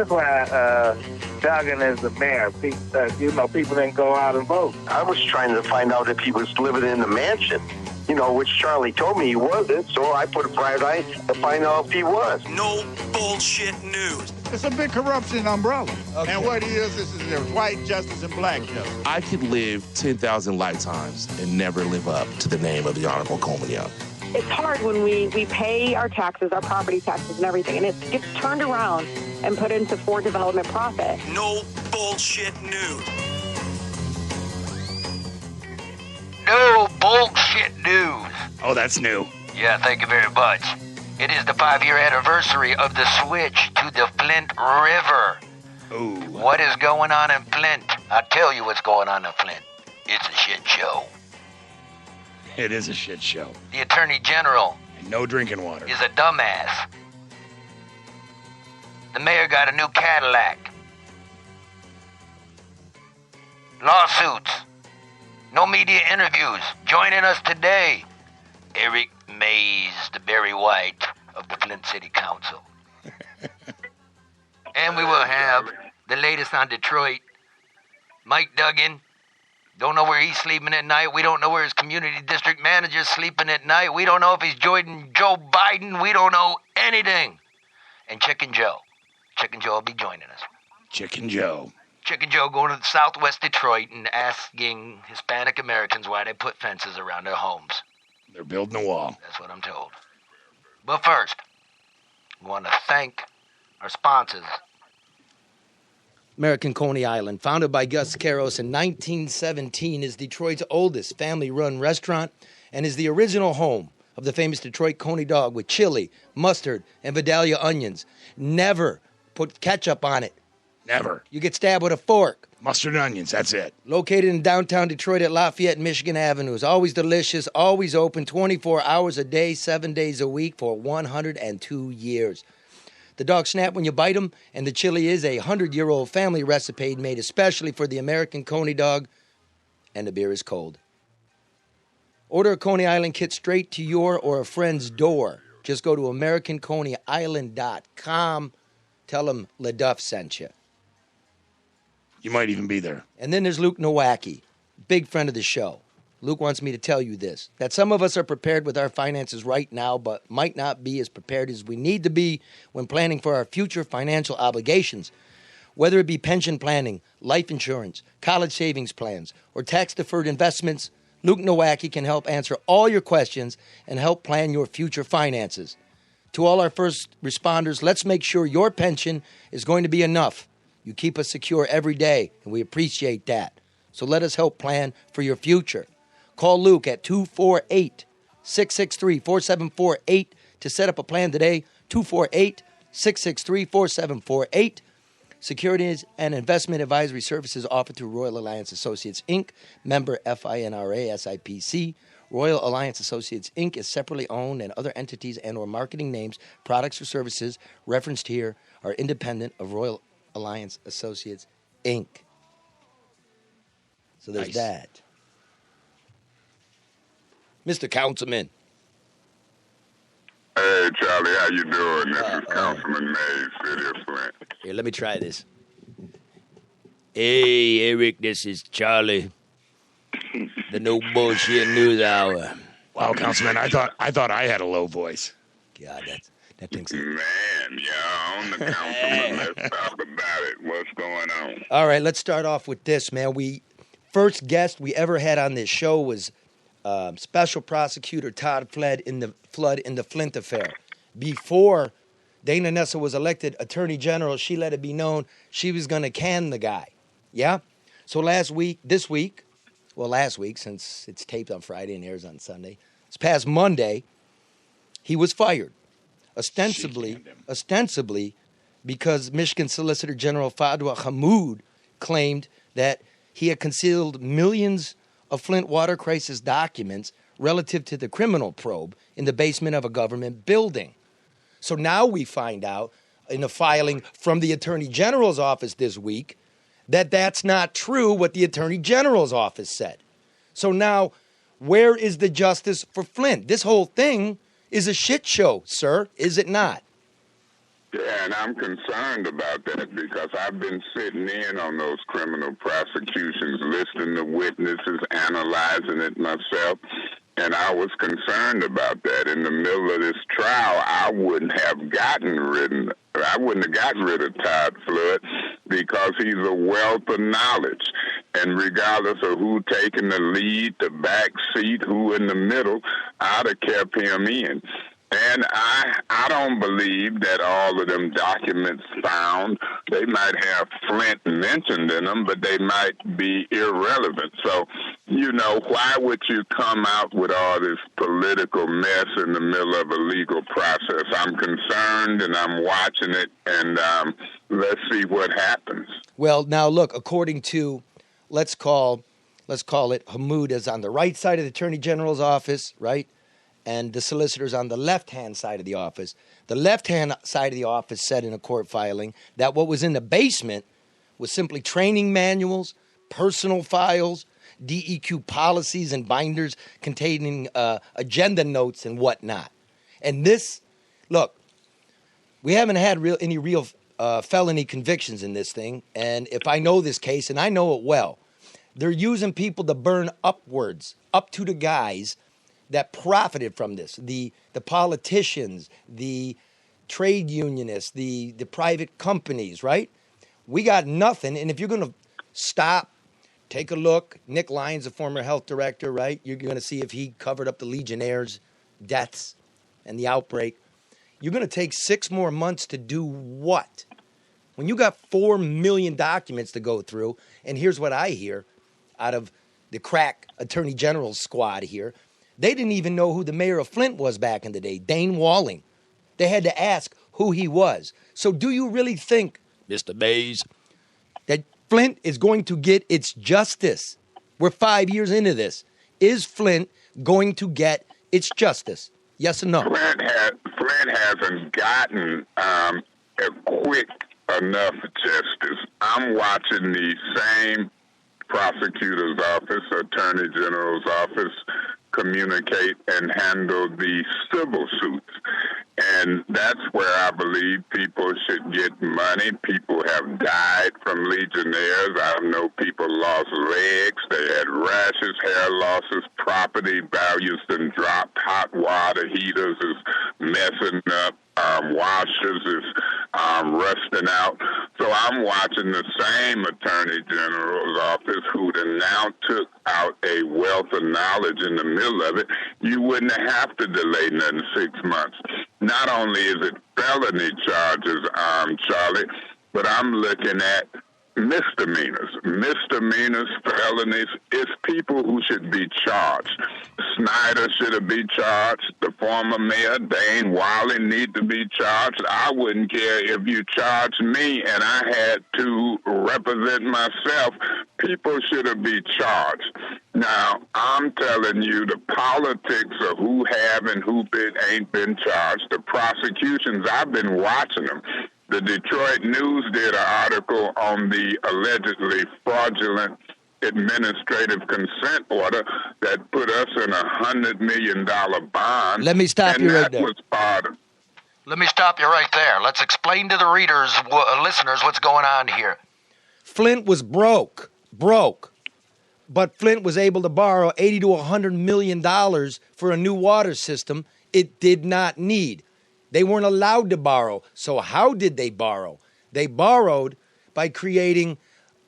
That's why Duggan is the mayor. People didn't go out and vote. I was trying to find out if he was living in the mansion, which Charlie told me he wasn't, so I put a private eye to find out if he was. No bullshit news. It's a big corruption umbrella. Okay. And what he is, there's white justice and black justice. I could live 10,000 lifetimes and never live up to the name of the Honorable Coleman Young. It's hard when we pay our taxes, our property taxes and everything, and it gets turned around and put into for development profit. No bullshit news. No bullshit news. Oh, that's new. Yeah, thank you very much. It is the 5-year anniversary of the switch to the Flint River. Ooh. What is going on in Flint? I'll tell you what's going on in Flint. It's a shit show. It is a shit show. The Attorney General And no drinking water. is a dumbass. The mayor got a new Cadillac. Lawsuits. No media interviews. Joining us today, Eric Mays, the Barry White of the Flint City Council. And we will have the latest on Detroit, Mike Duggan. Don't know where he's sleeping at night. We don't know where his community district manager's sleeping at night. We don't know if he's joining Joe Biden. We don't know anything. And Chicken Joe. Chicken Joe will be joining us. Chicken Joe. Chicken Joe going to Southwest Detroit and asking Hispanic Americans why they put fences around their homes. They're building a wall. That's what I'm told. But first, we want to thank our sponsors. American Coney Island, founded by Gus Caros in 1917, is Detroit's oldest family-run restaurant and is the original home of the famous Detroit Coney dog with chili, mustard, and Vidalia onions. Never put ketchup on it. Never. You get stabbed with a fork. Mustard and onions, that's it. Located in downtown Detroit at Lafayette and Michigan Avenues. Always delicious, always open, 24 hours a day, 7 days a week for 102 years. The dogs snap when you bite them, and the chili is a 100-year-old family recipe made especially for the American Coney dog, and the beer is cold. Order a Coney Island kit straight to your or a friend's door. Just go to AmericanConeyIsland.com. Tell them LeDuff sent you. You might even be there. And then there's Luke Nowacki, big friend of the show. Luke wants me to tell you this, that some of us are prepared with our finances right now, but might not be as prepared as we need to be when planning for our future financial obligations. Whether it be pension planning, life insurance, college savings plans, or tax-deferred investments, Luke Nowacki can help answer all your questions and help plan your future finances. To all our first responders, let's make sure your pension is going to be enough. You keep us secure every day, and we appreciate that. So let us help plan for your future. Call Luke at 248-663-4748 to set up a plan today, 248-663-4748. Securities and investment advisory services offered through Royal Alliance Associates, Inc., member FINRA, SIPC. Royal Alliance Associates, Inc. is separately owned, and other entities and or marketing names, products, or services referenced here are independent of Royal Alliance Associates, Inc. So there's that. Mr. Councilman. Hey, Charlie, how you doing? This is Councilman Mays, City of Flint. Here, let me try this. Hey, Eric, this is Charlie. The No Bullshit News Hour. Wow, Councilman, I thought I had a low voice. God, that thing's... Man, you're on the Councilman. Let's talk about it. What's going on? All right, let's start off with this, man. First guest we ever had on this show was Special Prosecutor Todd Flood in the Flint Affair. Before Dana Nessa was elected Attorney General, she let it be known she was going to can the guy. Yeah? So last week, since it's taped on Friday and airs on Sunday, this past Monday, he was fired. Ostensibly because Michigan Solicitor General Fadwa Hammoud claimed that he had concealed millions of Flint water crisis documents relative to the criminal probe in the basement of a government building. So now we find out in a filing from the Attorney General's office this week that that's not true what the Attorney General's office said. So now, where is the justice for Flint? This whole thing is a shit show, sir, is it not? Yeah, and I'm concerned about that because I've been sitting in on those criminal prosecutions, listening to witnesses, analyzing it myself, and I was concerned about that. In the middle of this trial, I wouldn't have gotten rid of Todd Flood because he's a wealth of knowledge. And regardless of who taking the lead, the back seat, who in the middle, I'd have kept him in. And I don't believe that all of them documents found, they might have Flint mentioned in them, but they might be irrelevant. So, why would you come out with all this political mess in the middle of a legal process? I'm concerned and I'm watching it, and let's see what happens. Well, now look, according to, let's call it Hamoud is on the right side of the Attorney General's office, right? And the solicitor's on the left-hand side of the office. The left-hand side of the office said in a court filing that what was in the basement was simply training manuals, personal files, DEQ policies and binders containing agenda notes and whatnot. And this, look, we haven't had any real felony convictions in this thing. And if I know this case, and I know it well, they're using people to burn upwards, up to the guys that profited from this, the politicians, the trade unionists, the private companies, right? We got nothing. And if you're going to stop, take a look, Nick Lyons, the former health director, right? You're going to see if he covered up the Legionnaires' deaths and the outbreak. You're going to take 6 more months to do what? When you got 4 million documents to go through, and here's what I hear out of the crack Attorney General's squad here, they didn't even know who the mayor of Flint was back in the day, Dane Walling. They had to ask who he was. So do you really think, Mr. Mays, that Flint is going to get its justice? We're 5 years into this. Is Flint going to get its justice? Yes or no? Flint hasn't gotten a quick enough justice. I'm watching the same prosecutor's office, attorney general's office, communicate and handle the civil suits. And that's where I believe people should get money. People have died from Legionnaires. I know people lost legs. They had rashes, hair losses, property values then dropped. Hot water heaters is messing up. Washers is rusting out. So I'm watching the same Attorney General's office who then now took out a wealth of knowledge in the middle of it. You wouldn't have to delay nothing 6 months. Not only is it felony charges, Charlie, but I'm looking at misdemeanors. Misdemeanors, felonies, it's people who should be charged. Snyder should have been charged. The former mayor, Dane Walling, need to be charged. I wouldn't care if you charged me and I had to represent myself. People should have been charged. Now, I'm telling you, the politics of who have and who ain't been charged, the prosecutions, I've been watching them. The Detroit News did an article on the allegedly fraudulent administrative consent order that put us in $100 million bond. Let me stop you right there. Let me stop you right there. Let's explain to the readers, listeners, what's going on here. Flint was broke, but Flint was able to borrow $80 to $100 million for a new water system it did not need. They weren't allowed to borrow. So how did they borrow? They borrowed by creating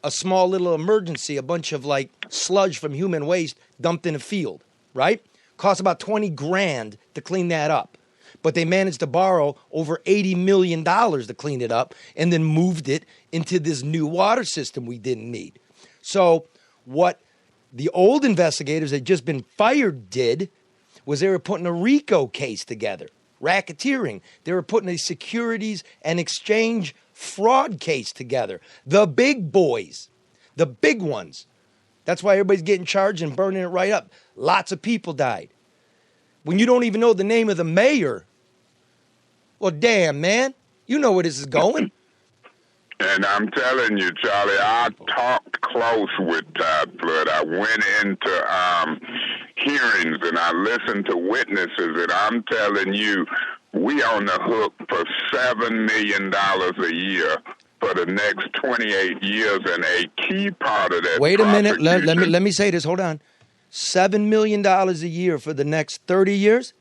a small little emergency, a bunch of like sludge from human waste dumped in a field, right? Cost about $20,000 to clean that up. But they managed to borrow over $80 million to clean it up and then moved it into this new water system we didn't need. So what the old investigators that had just been fired did was they were putting a RICO case together. Racketeering. They were putting a securities and exchange fraud case together. The big boys, the big ones. That's why everybody's getting charged and burning it right up. Lots of people died. When you don't even know the name of the mayor, well, damn, man, you know where this is going. And I'm telling you, Charlie, I talked close with Todd Flood. I went into hearings and I listened to witnesses, and I'm telling you, we on the hook for $7 million a year for the next 28 years, and a key part of that. Wait a minute. Let me say this. Hold on. $7 million a year for the next 30 years?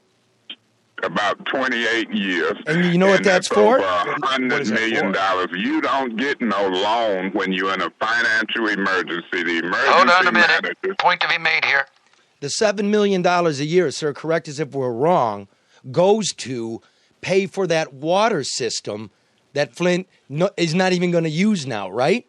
About 28 years. And you know what that's for? Over $100 million. You don't get no loan when you're in a financial emergency. The emergency Hold on a minute. manager. Point to be made here. The $7 million a year, sir, correct us if we're wrong, goes to pay for that water system that Flint is not even going to use now, right?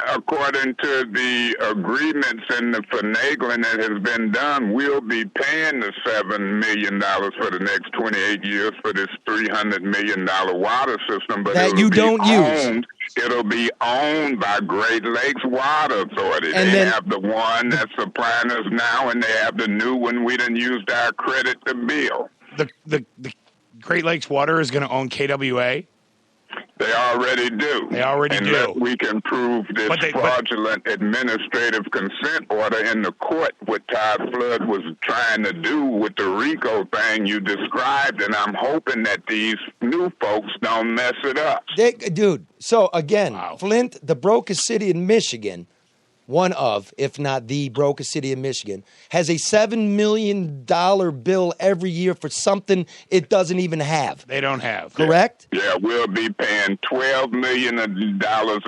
According to the agreements and the finagling that has been done, we'll be paying the $7 million for the next 28 years for this $300 million water system. But that you don't use. It'll be owned by Great Lakes Water Authority. And they have the one that's supplying us now, and they have the new one we done used our credit to bill. The Great Lakes Water is going to own KWA? They already do. They already Unless do. we can prove this fraudulent administrative consent order in the court, what Todd Flood was trying to do with the RICO thing you described, and I'm hoping that these new folks don't mess it up. Dude, so again, Flint, the brokest city in Michigan, one of, if not the brokest city in Michigan, has a $7 million bill every year for something it doesn't even have. They don't have. Correct? Yeah, we'll be paying $12 million a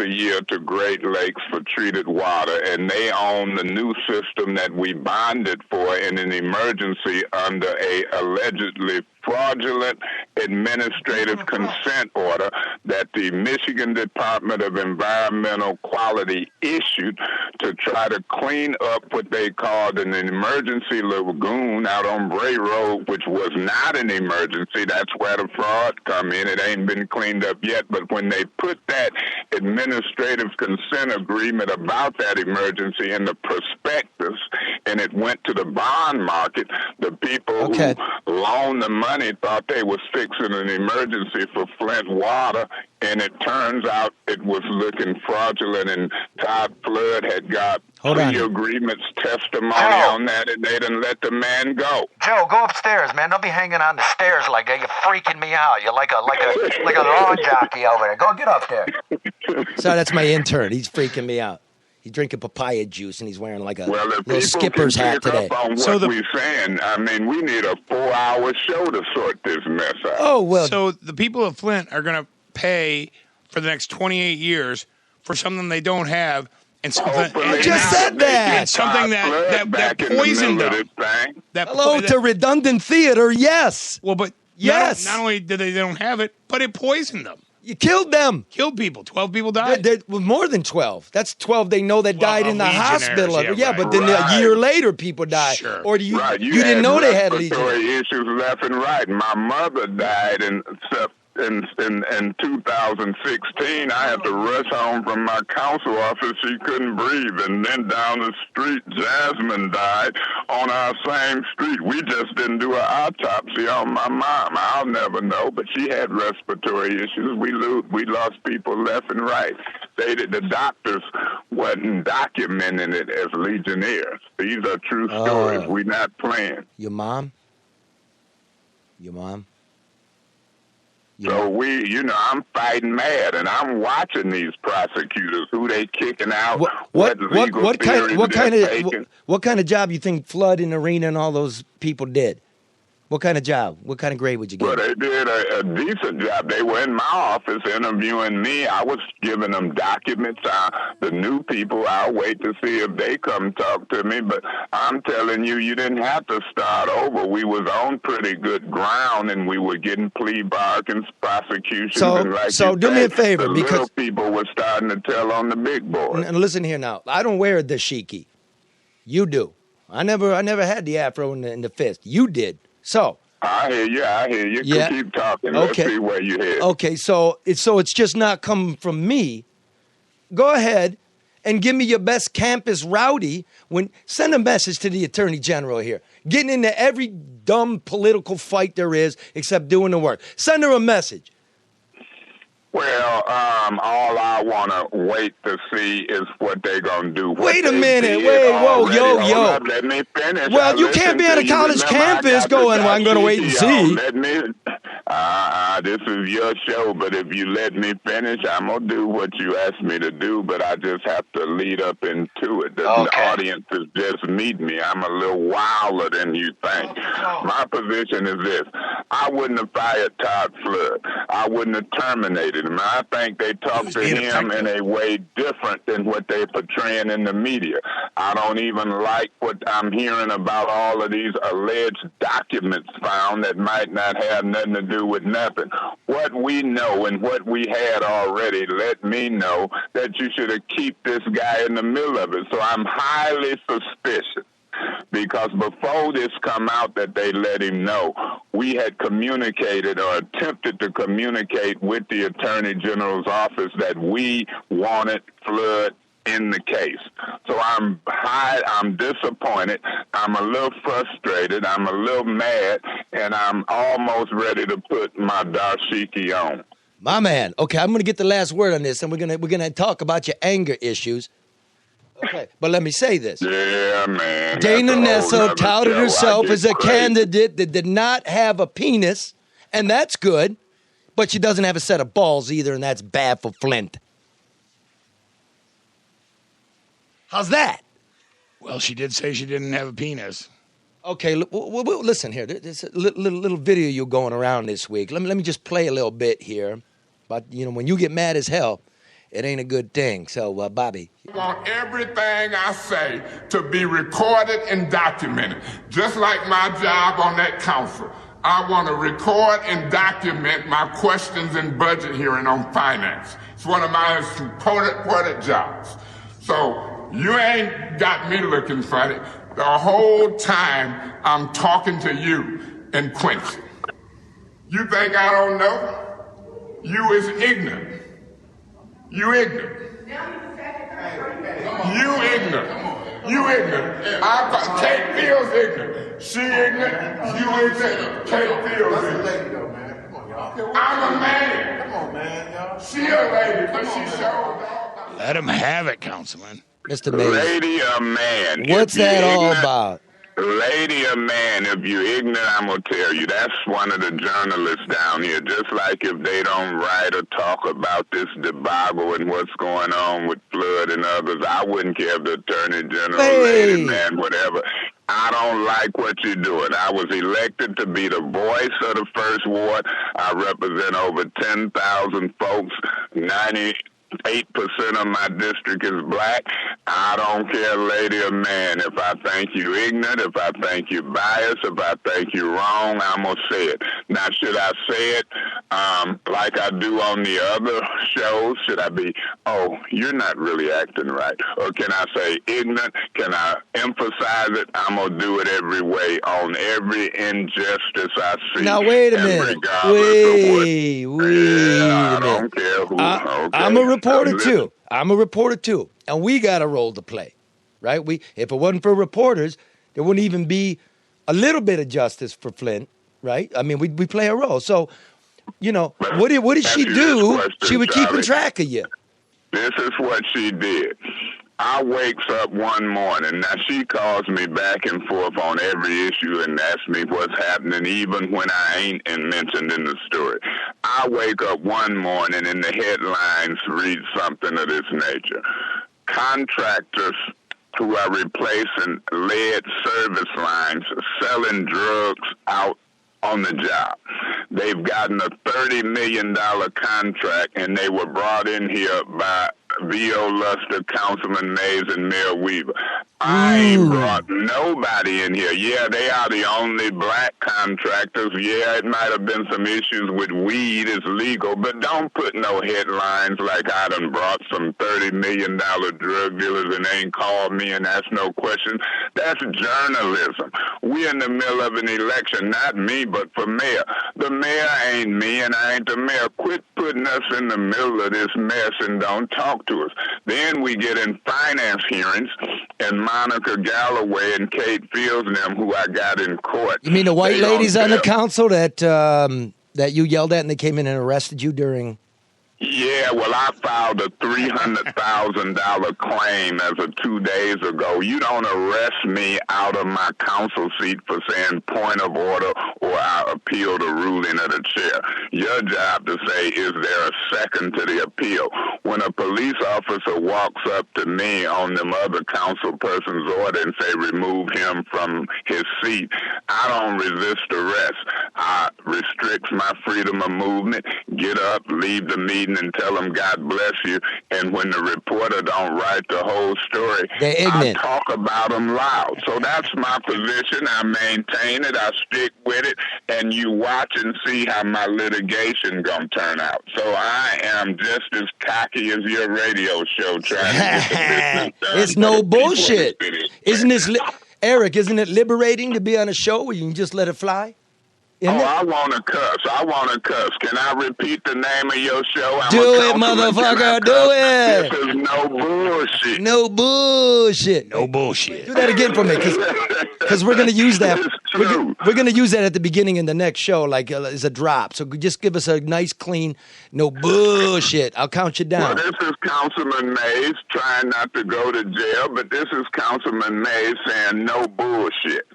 year to Great Lakes for treated water, and they own the new system that we bonded for in an emergency under a allegedly fraudulent administrative consent order that the Michigan Department of Environmental Quality issued to try to clean up what they called an emergency lagoon out on Bray Road, which was not an emergency. That's where the fraud come in. It ain't been cleaned up yet, but when they put that administrative consent agreement about that emergency in the prospectus and it went to the bond market, the people who loaned the money thought they was fixing an emergency for Flint water, and it turns out it was looking fraudulent, and Todd Flood had got pre-agreements testimony on that, and they didn't let the man go. Joe, go upstairs, man. Don't be hanging on the stairs like that. You're freaking me out. You're like a lawn jockey over there. Go get up there. Sorry, that's my intern. He's freaking me out. He's drinking papaya juice, and he's wearing like a little skipper's hat today. On what we're saying, I mean, we need a 4-hour show to sort this mess out. Oh, well. So the people of Flint are going to pay for the next 28 years for something they don't have, and something. I just said that. And something that poisoned them. Hello to redundant theater, yes. Well, but yes. Not only did they don't have it, but it poisoned them. You killed them. Killed people. 12 people died. Well, more than 12. That's 12 they know that died in the hospital. But then a year later, people died. Sure. Or you didn't know they had legionnaires. Issues left and right. My mother died in 2016. I had to rush home from my council office. She couldn't breathe. And then down the street, Jasmine died on our same street. We just didn't do an autopsy on my mom. I'll never know, but she had respiratory issues. We lost people left and right. The doctors wasn't documenting it as legionnaires. These are true stories. We're not playing. Your mom? So I'm fighting mad, and I'm watching these prosecutors, who they kicking out, what kind of job you think Flood and Arena and all those people did? What kind of job? What kind of grade would you give? Well, they did a decent job. They were in my office interviewing me. I was giving them documents. The new people, I'll wait to see if they come talk to me. But I'm telling you, you didn't have to start over. We was on pretty good ground, and we were getting plea bargains, prosecutions. So do me a favor, the because little people were starting to tell on the big boys. And listen here now. I don't wear a dashiki. You do. I never had the afro in the fist. You did. So I hear you. Yeah. Keep talking. Let's see where you head. Okay, so it's just not coming from me. Go ahead and give me your best campus rowdy. Send a message to the Attorney General here. Getting into every dumb political fight there is except doing the work. Send her a message. Well, all I want to wait to see is what they're going to do. Wait a minute. Yo. Let me finish. Well, you can't be on a college campus going, well, I'm going to wait and see. Now, this is your show, but if you let me finish, I'm going to do what you asked me to do, but I just have to lead up into it. The audience is just meet me. I'm a little wilder than you think. My position is this. I wouldn't have fired Todd Flood. I wouldn't have terminated him. I think they talk to him in a way different than what they're portraying in the media. I don't even like what I'm hearing about all of these alleged documents found that might not have nothing to do with nothing. What we know and what we had already let me know that you should have kept this guy in the middle of it. So I'm highly suspicious, because before this come out that they let him know, we had communicated or attempted to communicate with the Attorney General's office that we wanted Flood in the case. So I'm disappointed, I'm a little frustrated, I'm a little mad, and I'm almost ready to put my dashiki on. My man. Okay, I'm going to get the last word on this, and we're gonna talk about your anger issues. Okay, but let me say this. Yeah, man. Dana Nessel touted herself as a candidate that did not have a penis, and that's good, but she doesn't have a set of balls either, and that's bad for Flint. How's that? Well, she did say she didn't have a penis. Okay, listen here. There's a little video you're going around this week. Let me just play a little bit here. But, when you get mad as hell, it ain't a good thing. So, Bobby. I want everything I say to be recorded and documented. Just like my job on that council. I want to record and document my questions and budget hearing on finance. It's one of my important jobs. So, you ain't got me looking funny. The whole time I'm talking to you and Quincy. You think I don't know? You is ignorant. You ignorant. You ignorant. You ignorant. Kate feels ignorant. She ignorant. You ignorant. Kate feels ignorant. I'm a man. Come on, man, y'all. She a lady, but she showed. Let him have it, Councilman. Mr. Mays. Lady or man. What's that all about? Lady or man, if you're ignorant, I'm going to tell you, that's one of the journalists down here. Just like if they don't write or talk about this debacle and what's going on with Flood and others, I wouldn't care if the Attorney General, lady, man, whatever. I don't like what you're doing. I was elected to be the voice of the First Ward. I represent over 10,000 folks, 98% of my district is black. I don't care, lady or man. If I think you ignorant, if I think you biased, if I think you wrong, I'm going to say it. Now, should I say it like I do on the other shows? Should I be, oh, you're not really acting right? Or can I say ignorant? Can I emphasize it? I'm going to do it every way on every injustice I see. Now, wait a minute. Wait a minute. I don't care who. I'm a reporter, too. I'm a reporter, too. And we got a role to play, right? If it wasn't for reporters, there wouldn't even be a little bit of justice for Flint, right? I mean, we play a role. So, what did she do? She was keeping track of you. This is what she did. I wakes up one morning. Now, she calls me back and forth on every issue and asks me what's happening, even when I ain't mentioned in the story. I wake up one morning and the headlines read something of this nature. Contractors who are replacing lead service lines selling drugs out on the job. They've gotten a $30 million contract, and they were brought in here by V.O. Luster, Councilman Mays, and Mayor Weaver. I ain't brought nobody in here. Yeah, they are the only black contractors. Yeah, it might have been some issues with weed is legal, but don't put no headlines like I done brought some $30 million drug dealers and ain't called me and asked no question. That's journalism. We're in the middle of an election, not me, but for mayor. The mayor ain't me and I ain't the mayor. Quit putting us in the middle of this mess and don't talk to us. Then we get in finance hearings, and Monica Galloway and Kate Fields and them, who I got in court. You mean the white ladies on the council that you yelled at and they came in and arrested you during Yeah, well, I filed a $300,000 claim as of 2 days ago. You don't arrest me out of my counsel seat for saying point of order or I appeal the ruling of the chair. Your job to say, is there a second to the appeal? When a police officer walks up to me on them other council person's order and say, remove him from his seat, I don't resist arrest. I restricts my freedom of movement, get up, leave the meeting, and tell them God bless you. And when the reporter don't write the whole story, I talk about them loud. So that's my position. I maintain it. I stick with it. And you watch and see how my litigation gonna turn out. So I am just as cocky as your radio show trying to get the business done. It's no bullshit. Isn't this, Eric, isn't it liberating to be on a show where you can just let it fly? I want to cuss. I want to cuss. Can I repeat the name of your show? Do it, motherfucker. Do it. This is no bullshit. No bullshit. No bullshit. Do that again for me, because we're going to use that. We're going to use that at the beginning in the next show, like as a drop. So just give us a nice, clean, no bullshit. I'll count you down. Well, this is Councilman Mays trying not to go to jail, but this is Councilman Mays saying no bullshit.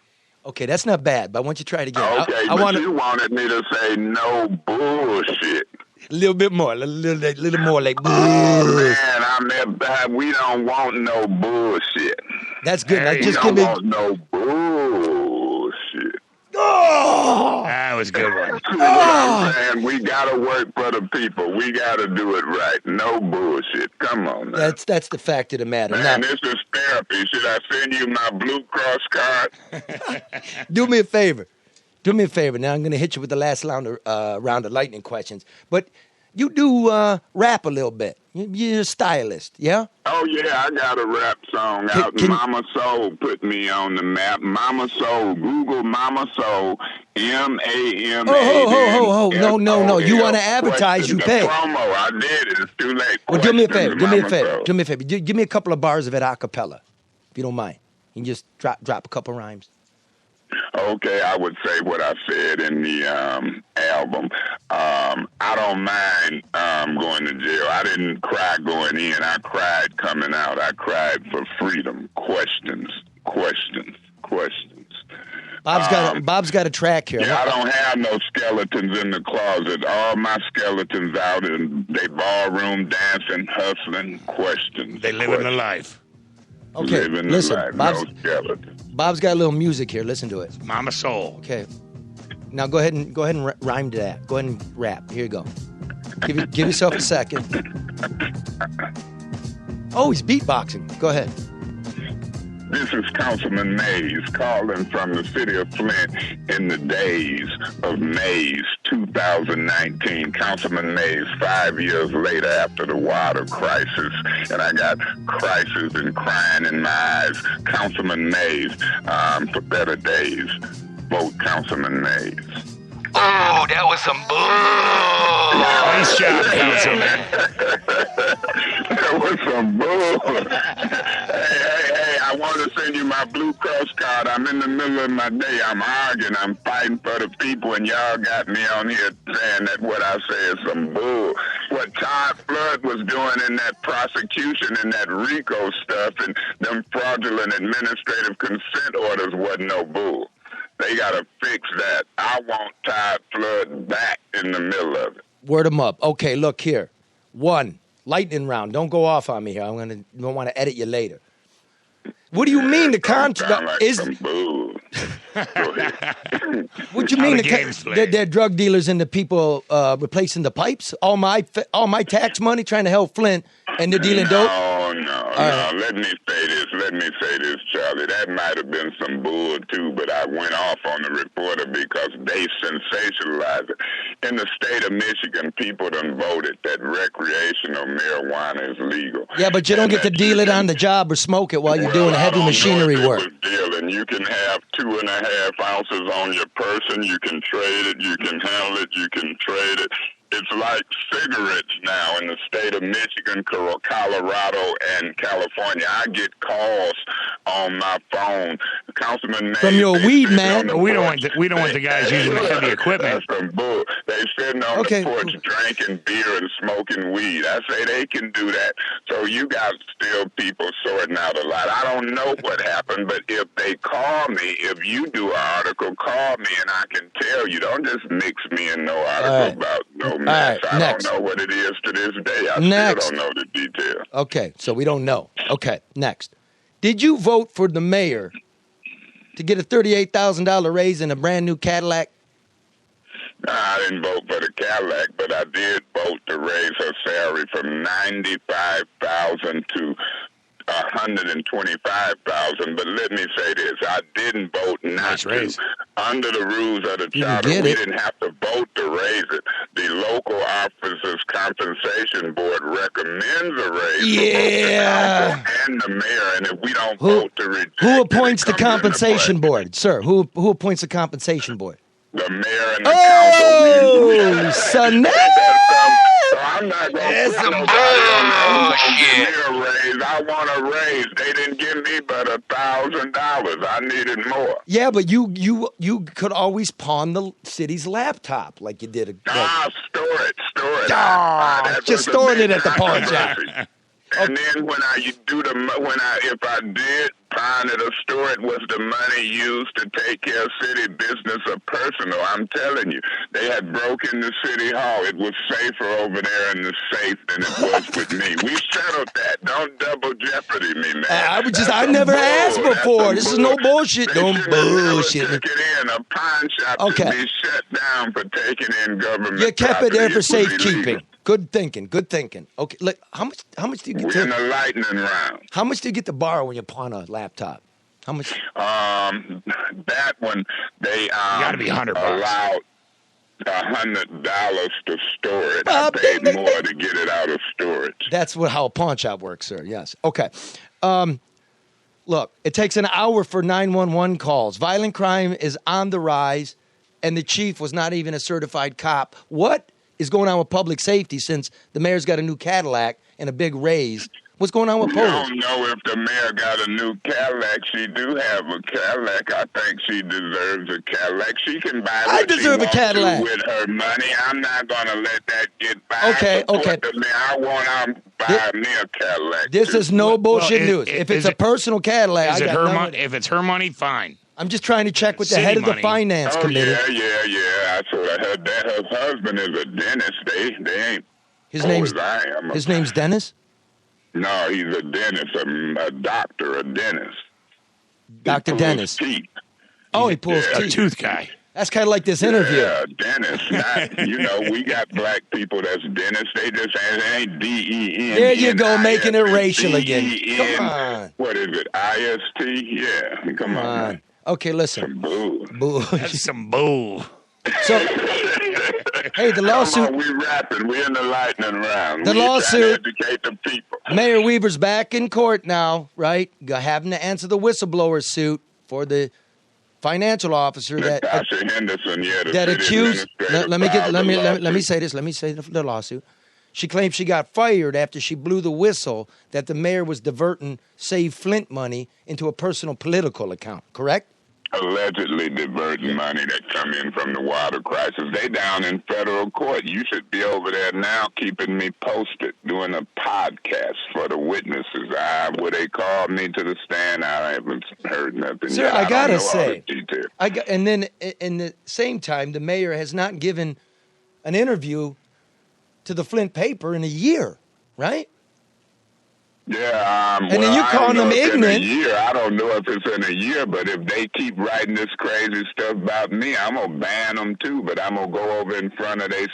Okay, that's not bad, but I want you to try it again. Okay, but you wanted me to say no bullshit. A little bit more, a little more like bullshit. Oh, man, we don't want no bullshit. That's good. Hey, just give me no bullshit. Oh! That was a good one. Man, we gotta work for the people. We gotta do it right. No bullshit. Come on, man. That's the fact of the matter. Man, this is therapy. Should I send you my Blue Cross card? Do me a favor. Do me a favor. Now I'm gonna hit you with the last round of lightning questions. But you do rap a little bit. You're a stylist, yeah? Oh, yeah, I got a rap song out. Mama Soul put me on the map. Mama Soul. Google Mama Soul. M-A-M-A. Oh, no. You want to advertise, you pay. Promo, I did it. It's too late. Well, do me a favor. Do me a favor. Give me a couple of bars of it a cappella, if you don't mind. You can just drop a couple rhymes. Okay, I would say what I said in the album. I don't mind going to jail. I didn't cry going in. I cried coming out. I cried for freedom. Questions. Bob's got a track here. Yeah, I don't have no skeletons in the closet. All my skeletons out in they ballroom dancing, hustling. Questions. They living the life. Okay, listen, Bob's got a little music here. Listen to it. Mama Soul. Okay. Now go ahead and rhyme to that. Go ahead and rap. Here you go. Give yourself a second. Oh, he's beatboxing. Go ahead. This is Councilman Mays calling from the city of Flint in the days of Mays 2019. Councilman Mays 5 years later after the water crisis, and I got crisis and crying in my eyes. Councilman Mays, for better days, vote Councilman Mays. Oh, that was some bull. Nice job, Councilman. That was some bull. Hey, I want to send you my Blue Cross card. I'm in the middle of my day. I'm arguing. I'm fighting for the people, and y'all got me on here saying that what I say is some bull. What Todd Flood was doing in that prosecution and that RICO stuff and them fraudulent administrative consent orders wasn't no bull. They got to fix that. I want Todd Flood back in the middle of it. Word him up. Okay, look here. 1, lightning round. Don't go off on me here. Don't want to edit you later. What do you mean the contract is? What do you mean they're drug dealers and the people replacing the pipes? All my tax money trying to help Flint, and they're dealing dope. No. Let me say this, Charlie. That might have been some bull too, but I went off on the reporter because they sensationalized it. In the state of Michigan, people done voted that recreational marijuana is legal. Yeah, but you don't get to deal it on the job or smoke it while you're doing heavy machinery work. Dealing. You can have 2.5 ounces on your person. You can trade it. You can handle it. You can trade it. It's like cigarettes now in the state of Michigan, Colorado, in California. I get calls on my phone. Councilman from your weed man. We don't want the guys using the heavy equipment. That's some bull. They sitting on the porch drinking beer and smoking weed. I say they can do that. So you got still people sorting out a lot. I don't know what happened, but if they call me, if you do an article, call me and I can tell you. Don't just mix me in no article about no mess. I don't know what it is to this day. I still don't know the details. Okay, so we don't know. Okay, next. Did you vote for the mayor to get a $38,000 raise in a brand new Cadillac? I didn't vote for the Cadillac, but I did vote to raise her salary from $95,000 to $125,000. But let me say this: I didn't vote not to. Under the rules of the charter, we didn't have to vote to raise it. The local officers' compensation board recommends a raise for both the council and the mayor. And if we don't vote to reject it, who appoints the compensation board, sir? Who appoints the compensation board? The mayor and the council. Oh, son. So I'm not going to put nobody on a raise. I want a raise. They didn't give me but $1,000. I needed more. Yeah, but you could always pawn the city's laptop like you did. Store it. Just storing it at the pawn shop. And then when I if I did pawn it or store it, was the money used to take care of city business or personal? I'm telling you, they had broken the city hall. It was safer over there in the safe than it was with me. We settled that. Don't double jeopardy me, man. I never asked before. This is no bullshit. Don't bullshit. Took it in. A pawn shop should be shut down for taking in government. You kept it there for safekeeping. Good thinking. Okay, look, how much do you get? We're in the lightning round. How much do you get to borrow when you pawn a laptop? How much? That one they gotta be $100. Allowed $100 to store it. I paid more to get it out of storage. That's how a pawn shop works, sir. Yes. Okay. Look, it takes an hour for 911 calls. Violent crime is on the rise, and the chief was not even a certified cop. What is going on with public safety since the mayor's got a new Cadillac and a big raise? What's going on with police? I don't know if the mayor got a new Cadillac. She do have a Cadillac. I think she deserves a Cadillac. She can buy what she wants to with her money. I'm not going to let that get by. Okay. I want to buy me a Cadillac. This is no bullshit news. If it's a personal Cadillac, if it's her money, fine. I'm just trying to check with the head of the finance committee. Yeah. I heard that her husband is a dentist. They ain't his name's Dennis? No, he's a dentist, a doctor, a dentist. Dr. Dennis. Teeth. Oh, he pulls teeth. A tooth guy. That's kind of like this interview. Yeah, dentist. We got black people that's dentists. They just ain't D-E-N. There you go, making it racial again. Come on. What is it, I-S-T? Yeah, come on. Man. Okay, listen. Some bull. That's some bull. So, hey, the lawsuit. We rapping. We in the lightning round. The lawsuit. Trying to educate the people. Mayor Weaver's back in court now, right? Having to answer the whistleblower suit for the financial officer that accused. Let me say this. Let me say the lawsuit. She claims she got fired after she blew the whistle that the mayor was diverting Save Flint money into a personal political account. Correct? Allegedly diverting money that come in from the water crisis. They down in federal court. You should be over there now keeping me posted, doing a podcast for the witnesses. Would they call me to the stand? I haven't heard nothing Sir, yet. I gotta say, and then in the same time, the mayor has not given an interview to the Flint paper in a year, right? Yeah, and then you calling them ignorant. I don't know if it's in a year, but if they keep writing this crazy stuff about me, I'm going to ban them too. But I'm going to go over in front of their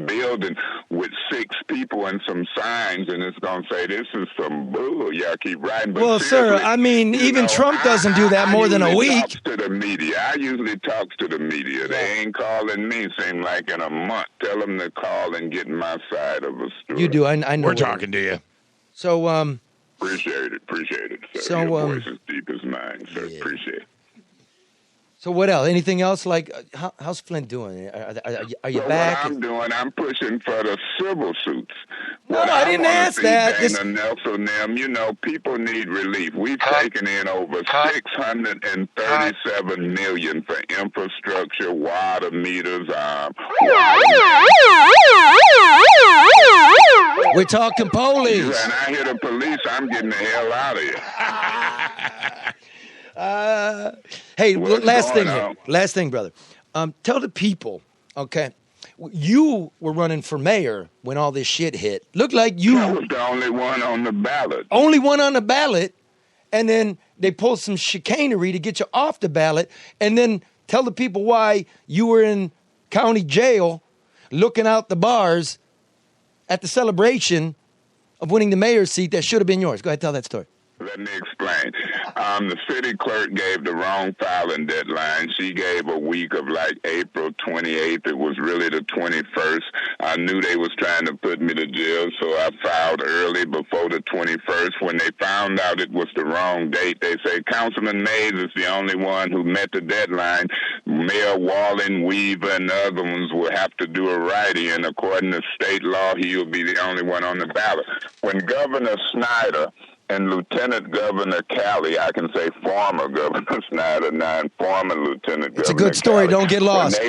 building with 6 people and some signs, and it's going to say, this is some bull. Y'all keep writing. But well, sir, I mean, even Trump doesn't do that more than a week. To the media. I usually talk to the media. They ain't calling me, seem like in a month. Tell them to call and get my side of a story. You do. I know. We're talking to you. So, appreciate it, sir. Your voice is deep as mine, sir. Yeah. Appreciate it. So what else? Anything else? Like, how's Flint doing? Are you back? What I'm doing, I'm pushing for the civil suits. No, I didn't ask that. Dana Nelson, them, people need relief. We've taken in over $637 million for infrastructure, water meters. We're talking police. And I hear the police. I'm getting the hell out of here. Hey, last thing, brother. Tell the people, okay? You were running for mayor when all this shit hit. Looked like you was the only one on the ballot. Only one on the ballot, and then they pulled some chicanery to get you off the ballot, and then tell the people why you were in county jail looking out the bars at the celebration of winning the mayor's seat that should have been yours. Go ahead, tell that story. Let me explain. The city clerk gave the wrong filing deadline. She gave a week of like April 28th. It was really the 21st. I knew they was trying to put me to jail, so I filed early before the 21st. When they found out it was the wrong date, they say Councilman Mays is the only one who met the deadline. Mayor Wallen, Weaver, and the other ones will have to do a write-in. According to state law, he will be the only one on the ballot. When Governor Snyder and Lieutenant Governor Calley, I can say former Governor Snyder, now and former Lieutenant Governor It's a good story. Calley, don't get lost.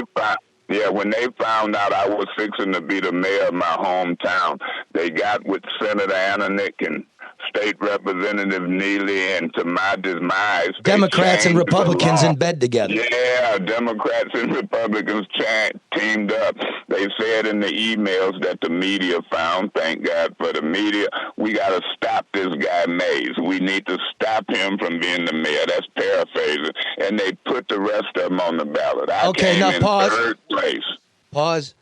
When they found out I was fixing to be the mayor of my hometown, they got with Senator Ananick and State Representative Neely, and to my demise, Democrats and Republicans in bed together. Yeah, Democrats and Republicans teamed up. They said in the emails that the media found, thank God for the media, we got to stop this guy Mays. We need to stop him from being the mayor. That's paraphrasing. And they put the rest of them on the ballot. I came in third place. Pause.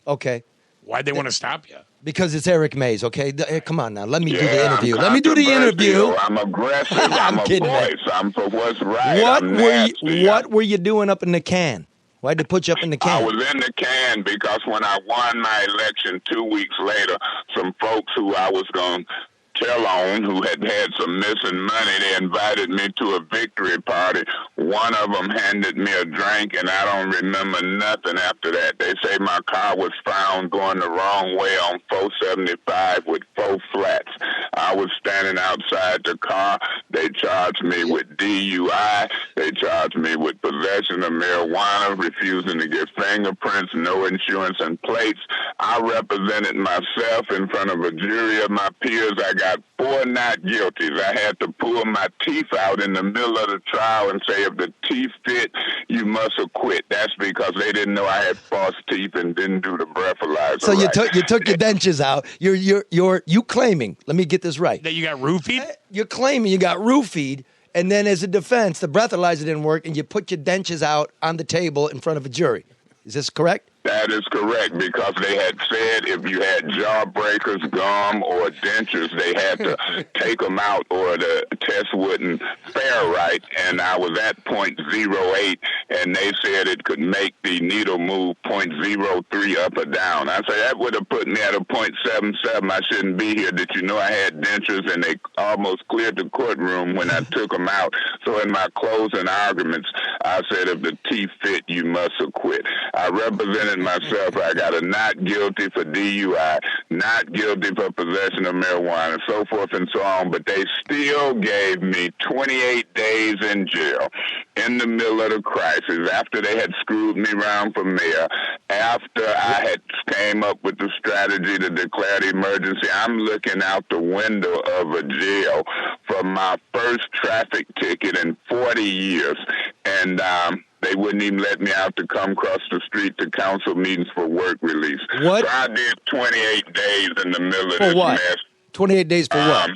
Okay. Why'd they want to stop you? Because it's Eric Mays, okay? Come on now. Let me do the interview. Let me do the interview. I'm aggressive. I'm a kidding, voice. I'm for what's right. What were you doing up in the can? Why'd they put you up in the can? I was in the can because when I won my election 2 weeks later, some folks who I was going to tell on who had some missing money, they invited me to a victory party. One of them handed me a drink, and I don't remember nothing after that. They say my car was found going the wrong way on 475 with 4 flats. I was standing outside the car. They charged me with DUI. They charged me with possession of marijuana, refusing to give fingerprints, no insurance and plates. I represented myself in front of a jury of my peers. I got 4 not guilties. I had to pull my teeth out in the middle of the trial and say, if the teeth fit, you must acquit. That's because they didn't know I had false teeth and didn't do the breathalyzer. So you took your dentures out. You claiming? Let me get this right. That you got roofied? You're claiming you got roofied, and then as a defense, the breathalyzer didn't work, and you put your dentures out on the table in front of a jury. Is this correct? That is correct, because they had said if you had jawbreakers, gum, or dentures, they had to take them out or the test wouldn't fare right. And I was at 0.08, and they said it could make the needle move 0.03 up or down. I said that would have put me at a 0.77. I shouldn't be here. Did you know I had dentures? And they almost cleared the courtroom when I took them out. So in my closing arguments, I said if the teeth fit, you must acquit. I represented myself. I got a not guilty for DUI, not guilty for possession of marijuana, so forth and so on, but they still gave me 28 days in jail in the middle of the crisis after they had screwed me around for mayor, after I had came up with the strategy to declare the emergency. I'm looking out the window of a jail for my first traffic ticket in 40 years, and they wouldn't even let me out to come across the street to council meetings for work release. What? So I did 28 days in the middle of this mess. 28 days for what?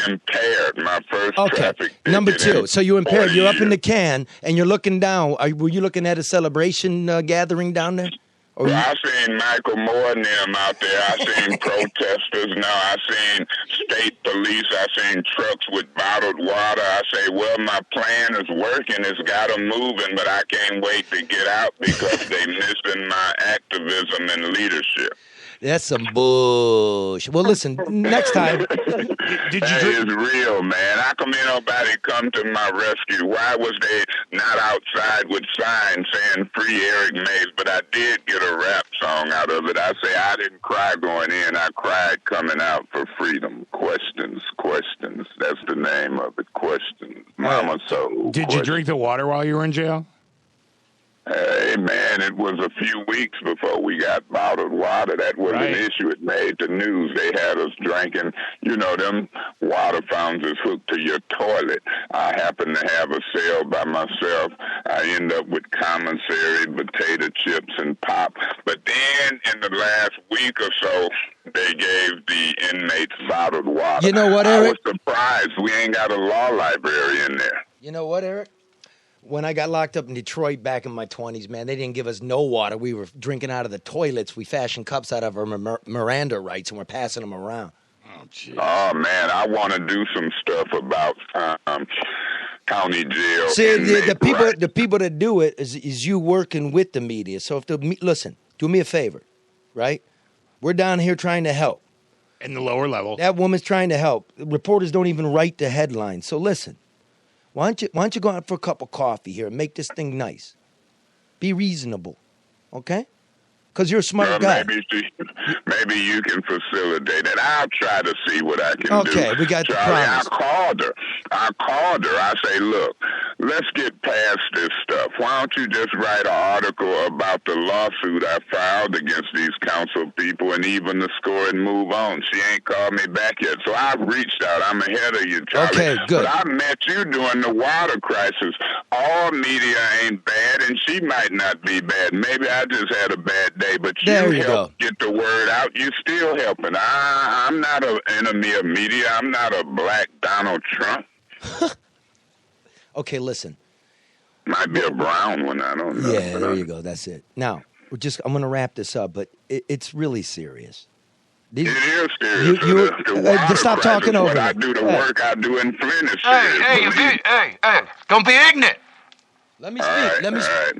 Impaired, my first traffic ticket. Number 2, so you're impaired. You're up in the can, and you're looking down. Were you looking at a celebration gathering down there? I seen Michael Moore and them out there. I seen protesters. Now I seen state police. I seen trucks with bottled water. I say, well, my plan is working. It's got them moving, but I can't wait to get out because they missing my activism and leadership. That's some bullshit. Well, listen, next time. Did That is real, man. How come ain't nobody come to my rescue? Why was they not outside with signs saying free Eric Mays? But I did get a rap song out of it. I say I didn't cry going in. I cried coming out for freedom. Questions. That's the name of it. Questions. Mama soul. Did you drink the water while you were in jail? Hey, man, it was a few weeks before we got bottled water. That was an issue. It made the news. They had us drinking, them water fountains is hooked to your toilet. I happened to have a cell by myself. I end up with commissary, potato chips, and pop. But then in the last week or so, they gave the inmates bottled water. You know what, Eric? I was surprised. We ain't got a law library in there. You know what, Eric? When I got locked up in Detroit back in my 20s, man, they didn't give us no water. We were drinking out of the toilets. We fashioned cups out of our Miranda rights, and we're passing them around. Oh, man, I want to do some stuff about county jail. See, the people that do it is you working with the media. So listen, do me a favor, right? We're down here trying to help. In the lower level. That woman's trying to help. Reporters don't even write the headlines. So listen. Why don't you go out for a cup of coffee here and make this thing nice? Be reasonable, okay? Because you're a smart guy. Maybe you can facilitate it. I'll try to see what I can do. Okay, we got Charlie, the promise. I called her. I say, look, let's get past this stuff. Why don't you just write an article about the lawsuit I filed against these council people and even the score and move on? She ain't called me back yet. So I've reached out. I'm ahead of you, Charlie. Okay, good. But I met you during the water crisis. All media ain't bad, and she might not be bad. Maybe I just had a bad day, but you helped get the word out. You still helping. I'm not an enemy of media. I'm not a black Donald Trump. Okay, listen. Might be a brown one. I don't know. Yeah, there you go. That's it. Now, I'm going to wrap this up, but it's really serious. It is serious. Just stop talking over me. I do the work I do in Flint is serious. Hey, don't be ignorant. Let me speak. Let me speak.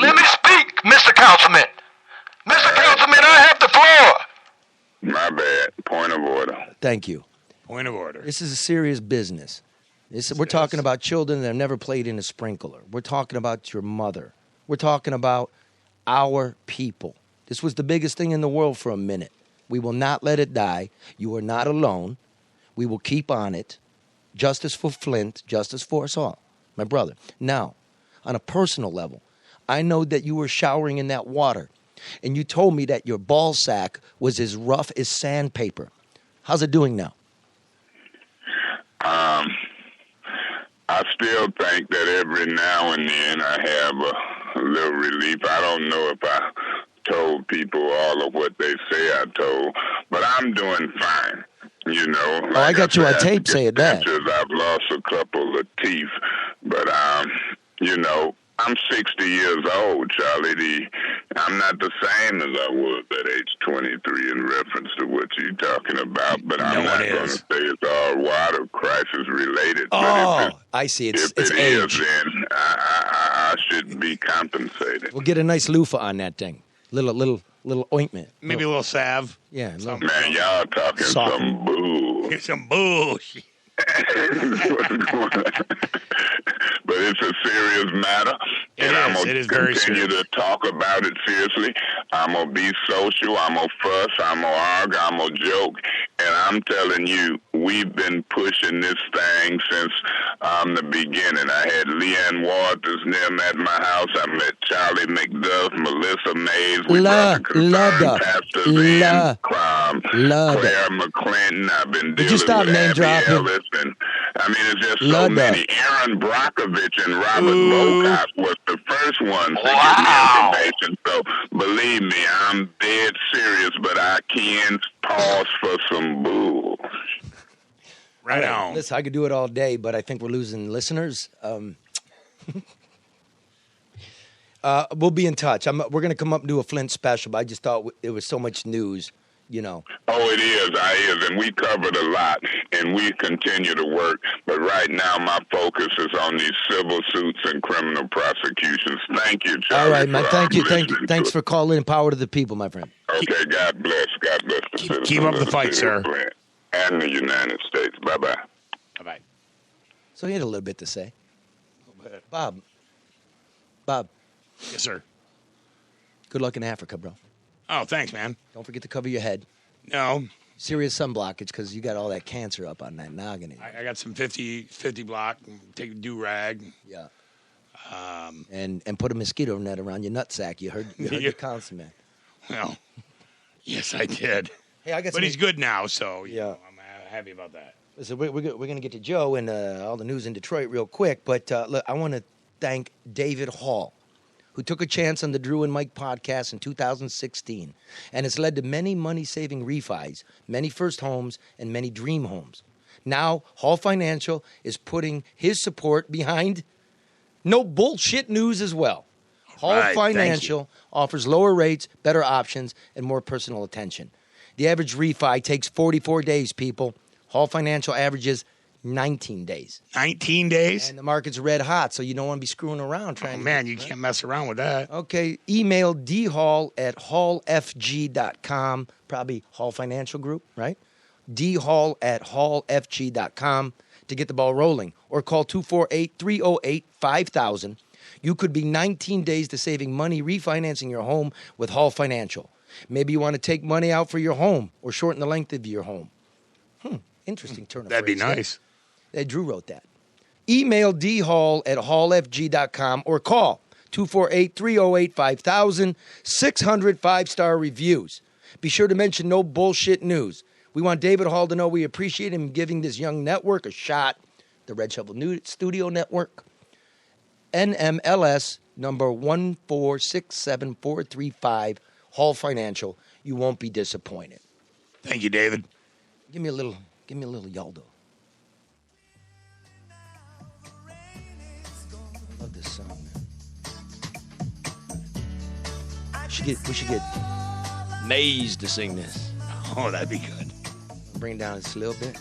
Let me speak, Mr. Councilman. Mr. Councilman, I have the floor. My bad. Point of order. Thank you. Point of order. This is a serious business. We're talking about children that have never played in a sprinkler. We're talking about your mother. We're talking about our people. This was the biggest thing in the world for a minute. We will not let it die. You are not alone. We will keep on it. Justice for Flint. Justice for us all. My brother. Now, on a personal level, I know that you were showering in that water, and you told me that your ball sack was as rough as sandpaper. How's it doing now? I still think that every now and then I have a little relief. I don't know if I told people all of what they say I told, but I'm doing fine. Like I got you on tape saying that. I've lost a couple of teeth, but I'm 60 years old, Charlie. I'm not the same as I was at age 23 in reference to what you're talking about, but I'm not going to say it's all water crisis related. Oh, I see. It's if it age. is, then I should be compensated. We'll get a nice loofah on that thing. Little ointment. Maybe a little salve. Yeah. Man, y'all talking some bull. Some bullshit. But it's a serious matter, and I'm going to continue to talk about it seriously. I'm going to be social, I'm going to fuss, I'm going to argue, I'm going to joke, and I'm telling you, we've been pushing this thing since the beginning. I had Leanne Waters near at my house. I met Charlie McDuff, Melissa Mays. We brought the concerned pastors in, Claire McClinton. I've been dealing with Abby Ellis, and it's just so many. Aaron Brockovich and Robert Bocock was the first ones to give me information. So believe me, I'm dead serious, but I can't pause for some bull. Right on. Listen, I could do it all day, but I think we're losing listeners. We'll be in touch. We're going to come up and do a Flint special, but I just thought it was so much news. Oh, it is, and we covered a lot, and we continue to work. But right now, my focus is on these civil suits and criminal prosecutions. Thank you, Charlie. All right, man. Thank you. Thanks for calling Power to the People, my friend. Okay, God bless. God bless the citizens keep up the of fight, city of sir. Flint and the United States. Bye-bye. Bye-bye. So he had a little bit to say. Bob. Yes, sir. Good luck in Africa, bro. Oh, thanks, man. Don't forget to cover your head. No. Serious sun blockage because you got all that cancer up on that noggin. I got some 50 block. Take a do-rag. Yeah. And put a mosquito net around your nutsack. You heard the councilman. Well, yes, I did. Hey, I got. But he's good now, so yeah, I'm happy about that. So we're going to get to Joe and all the news in Detroit real quick. But look, I want to thank David Hall, who took a chance on the Drew and Mike podcast in 2016, and has led to many money-saving refis, many first homes, and many dream homes. Now, Hall Financial is putting his support behind no bullshit news as well. Hall Financial offers lower rates, better options, and more personal attention. The average refi takes 44 days, people. Hall Financial averages 19 days. 19 days? And the market's red hot, so you don't want to be screwing around trying to... Man, you can't mess around with that. Okay, email dhall@hallfg.com, probably Hall Financial Group, right? dhall@hallfg.com to get the ball rolling, or call 248-308-5000. You could be 19 days to saving money refinancing your home with Hall Financial. Maybe you want to take money out for your home or shorten the length of your home. Interesting turn of That'd be phrase, nice. Drew wrote that. Email dhall@hallfg.com or call 248-308-5000, 600 five-star reviews. Be sure to mention no bullshit news. We want David Hall to know we appreciate him giving this young network a shot. The Red Shovel Studio Network. NMLS number 1467435, Hall Financial. You won't be disappointed. Thank you, David. Give me a little Yaldo. I love this song, man. We should get Maze to sing this. Oh, that'd be good. Bring it down just a little bit. A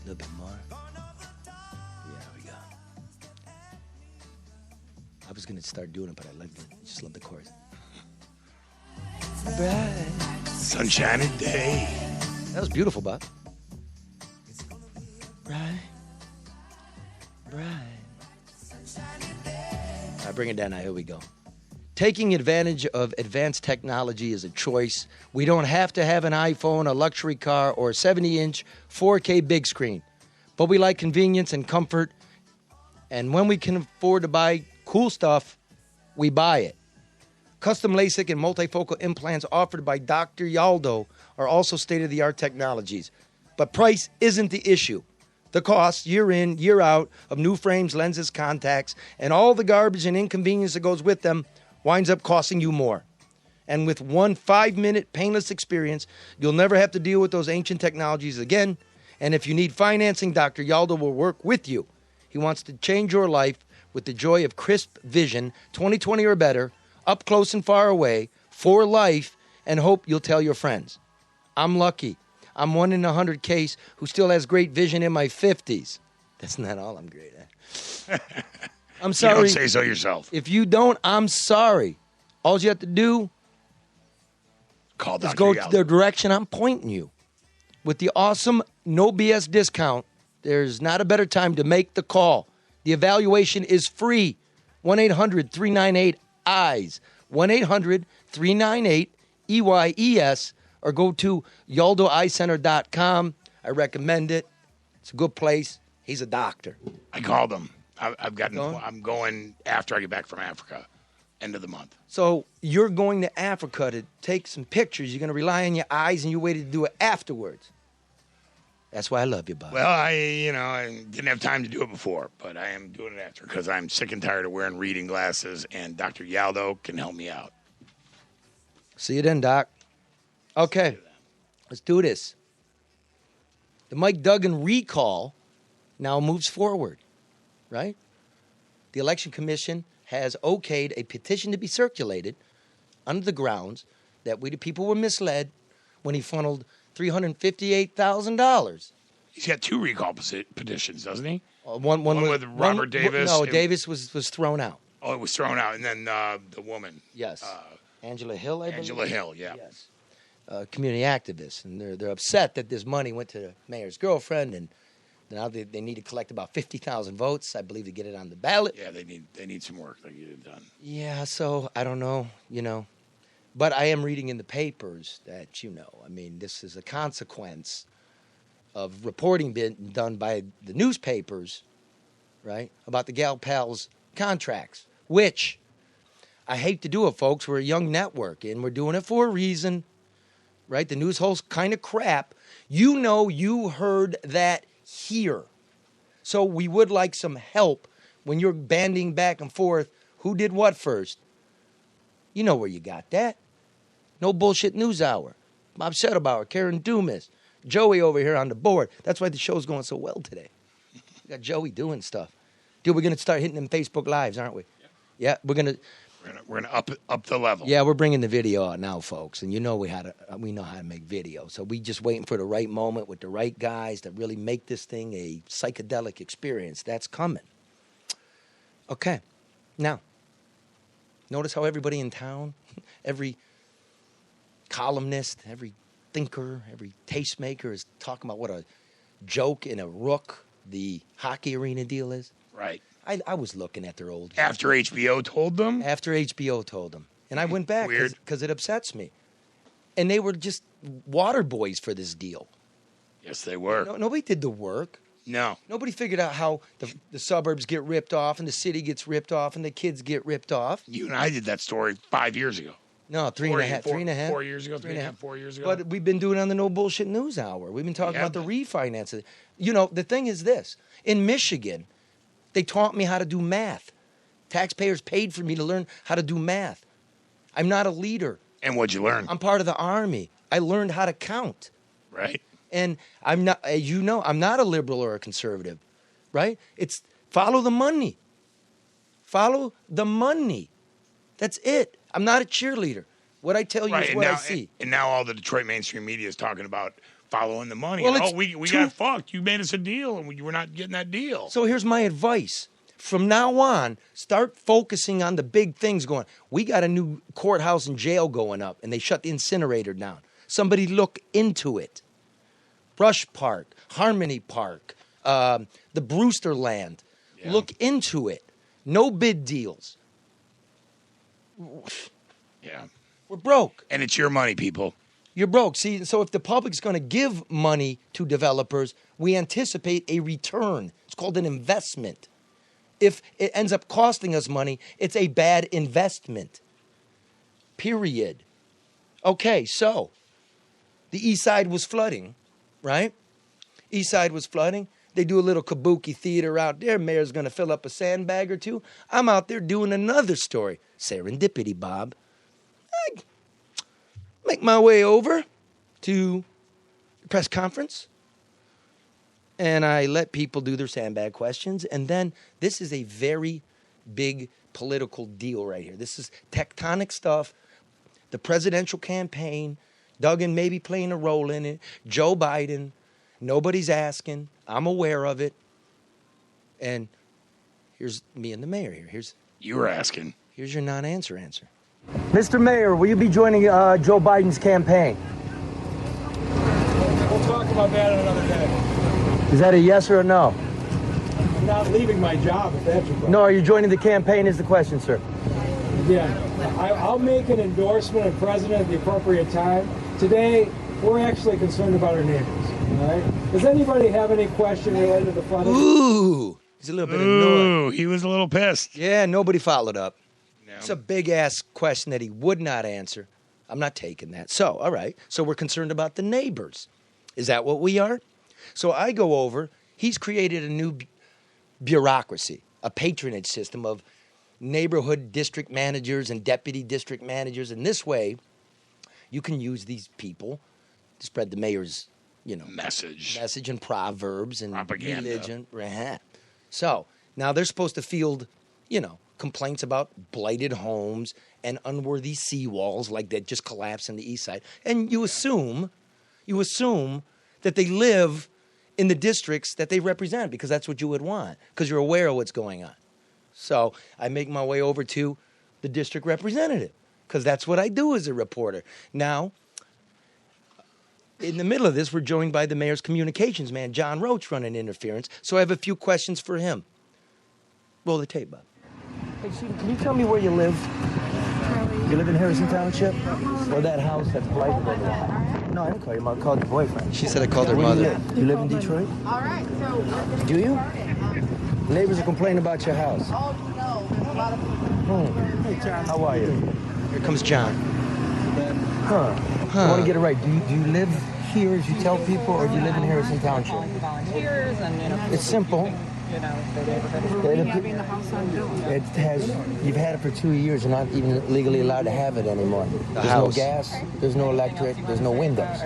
little bit more. Yeah, we go. I was gonna start doing it, but I just love the chorus. Bright sunshiny day. That was beautiful, Bob. Bright. All right, bring it down now. Here we go. Taking advantage of advanced technology is a choice. We don't have to have an iPhone, a luxury car, or a 70-inch 4K big screen. But we like convenience and comfort. And when we can afford to buy cool stuff, we buy it. Custom LASIK and multifocal implants offered by Dr. Yaldo are also state-of-the-art technologies. But price isn't the issue. The cost, year in, year out, of new frames, lenses, contacts, and all the garbage and inconvenience that goes with them winds up costing you more. And with one 5-minute painless experience, you'll never have to deal with those ancient technologies again. And if you need financing, Dr. Yaldo will work with you. He wants to change your life with the joy of crisp vision, 20/20 or better, up close and far away, for life, and hope you'll tell your friends. I'm lucky. I'm 1 in 100 case who still has great vision in my 50s. That's not all I'm great at. I'm sorry. You don't say so yourself. If you don't, I'm sorry. All you have to do is go to the direction I'm pointing you. With the awesome no BS discount, there's not a better time to make the call. The evaluation is free. 1-800-398-EYES. 1-800-398-EYES. Or go to YaldoEyeCenter.com. I recommend it. It's a good place. He's a doctor. I called him. I'm going after I get back from Africa, end of the month. So you're going to Africa to take some pictures. You're going to rely on your eyes, and you waited to do it afterwards. That's why I love you, Bob. Well, I didn't have time to do it before, but I am doing it after because I'm sick and tired of wearing reading glasses, and Dr. Yaldo can help me out. See you then, Doc. Okay, let's do this. The Mike Duggan recall now moves forward, right? The Election Commission has okayed a petition to be circulated under the grounds that we the people were misled when he funneled $358,000. He's got 2 recall petitions, doesn't he? One with Robert Davis. No, Davis was thrown out. Oh, it was thrown out, and then the woman. Yes. Angela Hill, I believe. Angela Hill, yeah. Yes. Community activists, and they're upset that this money went to the mayor's girlfriend, and now they need to collect about 50,000 votes, I believe, to get it on the ballot. Yeah, they need some work to get it done. Yeah, so I don't know, but I am reading in the papers that I mean, this is a consequence of reporting being done by the newspapers, right, about the Gal Pals contracts, which I hate to do it, folks. We're a young network, and we're doing it for a reason. Right? The news hole's kind of crap. You heard that here. So we would like some help when you're banding back and forth. Who did what first? You know where you got that. No Bullshit News Hour. Bob Settlebauer, Karen Dumas, Joey over here on the board. That's why the show's going so well today. We got Joey doing stuff. Dude, we're going to start hitting them Facebook Lives, aren't we? Yeah, we're going to up the level. Yeah, we're bringing the video out now, folks, and we know how to make video. So we just waiting for the right moment with the right guys to really make this thing a psychedelic experience. That's coming. Okay, now notice how everybody in town, every columnist, every thinker, every tastemaker is talking about what a joke in a rook the hockey arena deal is. Right. I was looking at their old... After HBO told them? After HBO told them. And I went back because it upsets me. And they were just water boys for this deal. Yes, they were. Nobody did the work. No. Nobody figured out how the suburbs get ripped off and the city gets ripped off and the kids get ripped off. You and I did that story 5 years ago. No, 3.5. 4 years ago, 3.5, 4 years ago. But we've been doing it on the No Bullshit News Hour. We've been talking about the refinance. The thing is this. In Michigan... They taught me how to do math. Taxpayers paid for me to learn how to do math. I'm not a leader. And what'd you learn? I'm part of the Army. I learned how to count. Right. And I'm not, I'm not a liberal or a conservative, right? It's follow the money. Follow the money. That's it. I'm not a cheerleader. What I tell you is what I see. And now all the Detroit mainstream media is talking about following the money. Well, we got fucked. You made us a deal, and we're not getting that deal. So here's my advice. From now on, start focusing on the big things going. We got a new courthouse and jail going up, and they shut the incinerator down. Somebody look into it. Brush Park, Harmony Park, the Brewster Land. Yeah. Look into it. No bid deals. Yeah. We're broke. And it's your money, people. You're broke. See, so if the public's going to give money to developers, we anticipate a return. It's called an investment. If it ends up costing us money, it's a bad investment. Period. Okay, so the East Side was flooding, right? East Side was flooding. They do a little kabuki theater out there. Mayor's going to fill up a sandbag or two. I'm out there doing another story. Serendipity, Bob. I make my way over to the press conference, and I let people do their sandbag questions. And then this is a very big political deal right here. This is tectonic stuff. The presidential campaign, Duggan maybe playing a role in it, Joe Biden, nobody's asking. I'm aware of it. And here's me and the mayor here. You were asking. Here's your non-answer answer. Mr. Mayor, will you be joining Joe Biden's campaign? We'll talk about that another day. Is that a yes or a no? I'm not leaving my job, if that's your question. No, are you joining the campaign is the question, sir. Yeah, I'll make an endorsement of President at the appropriate time. Today, we're actually concerned about our neighbors, all right? Does anybody have any question related to the flooding? Ooh, he's a little bit annoyed. Ooh, he was a little pissed. Yeah, nobody followed up. No. It's a big-ass question that he would not answer. I'm not taking that. So, all right. So we're concerned about the neighbors. Is that what we are? So I go over. He's created a new bureaucracy, a patronage system of neighborhood district managers and deputy district managers. And this way, you can use these people to spread the mayor's, message and proverbs and propaganda. Religion. So now they're supposed to field, complaints about blighted homes and unworthy seawalls like that just collapsed in the East Side. And you assume that they live in the districts that they represent because that's what you would want because you're aware of what's going on. So I make my way over to the district representative. because that's what I do as a reporter. Now, in the middle of this, we're joined by the mayor's communications man, John Roach, running interference. So I have a few questions for him. Roll the tape, Bob. Hey, Stephen, can you tell me where you live? You live in Harrison Township? Or that house that's blighted over there? No, I didn't call your mother. I called your boyfriend. She said I called her mother. You live in Detroit? All right, so... Do you? Neighbors are complaining about your house. Oh, no, there's a lot of people. Hey, John. How are you? Here comes John. I want to get it right. Do you live here, as you tell people, or do you live in Harrison Township? Volunteers and, It's simple. Having the house on It has. You've had it for 2 years. You're not even legally allowed to have it anymore. There's no gas. There's no electric. There's no windows.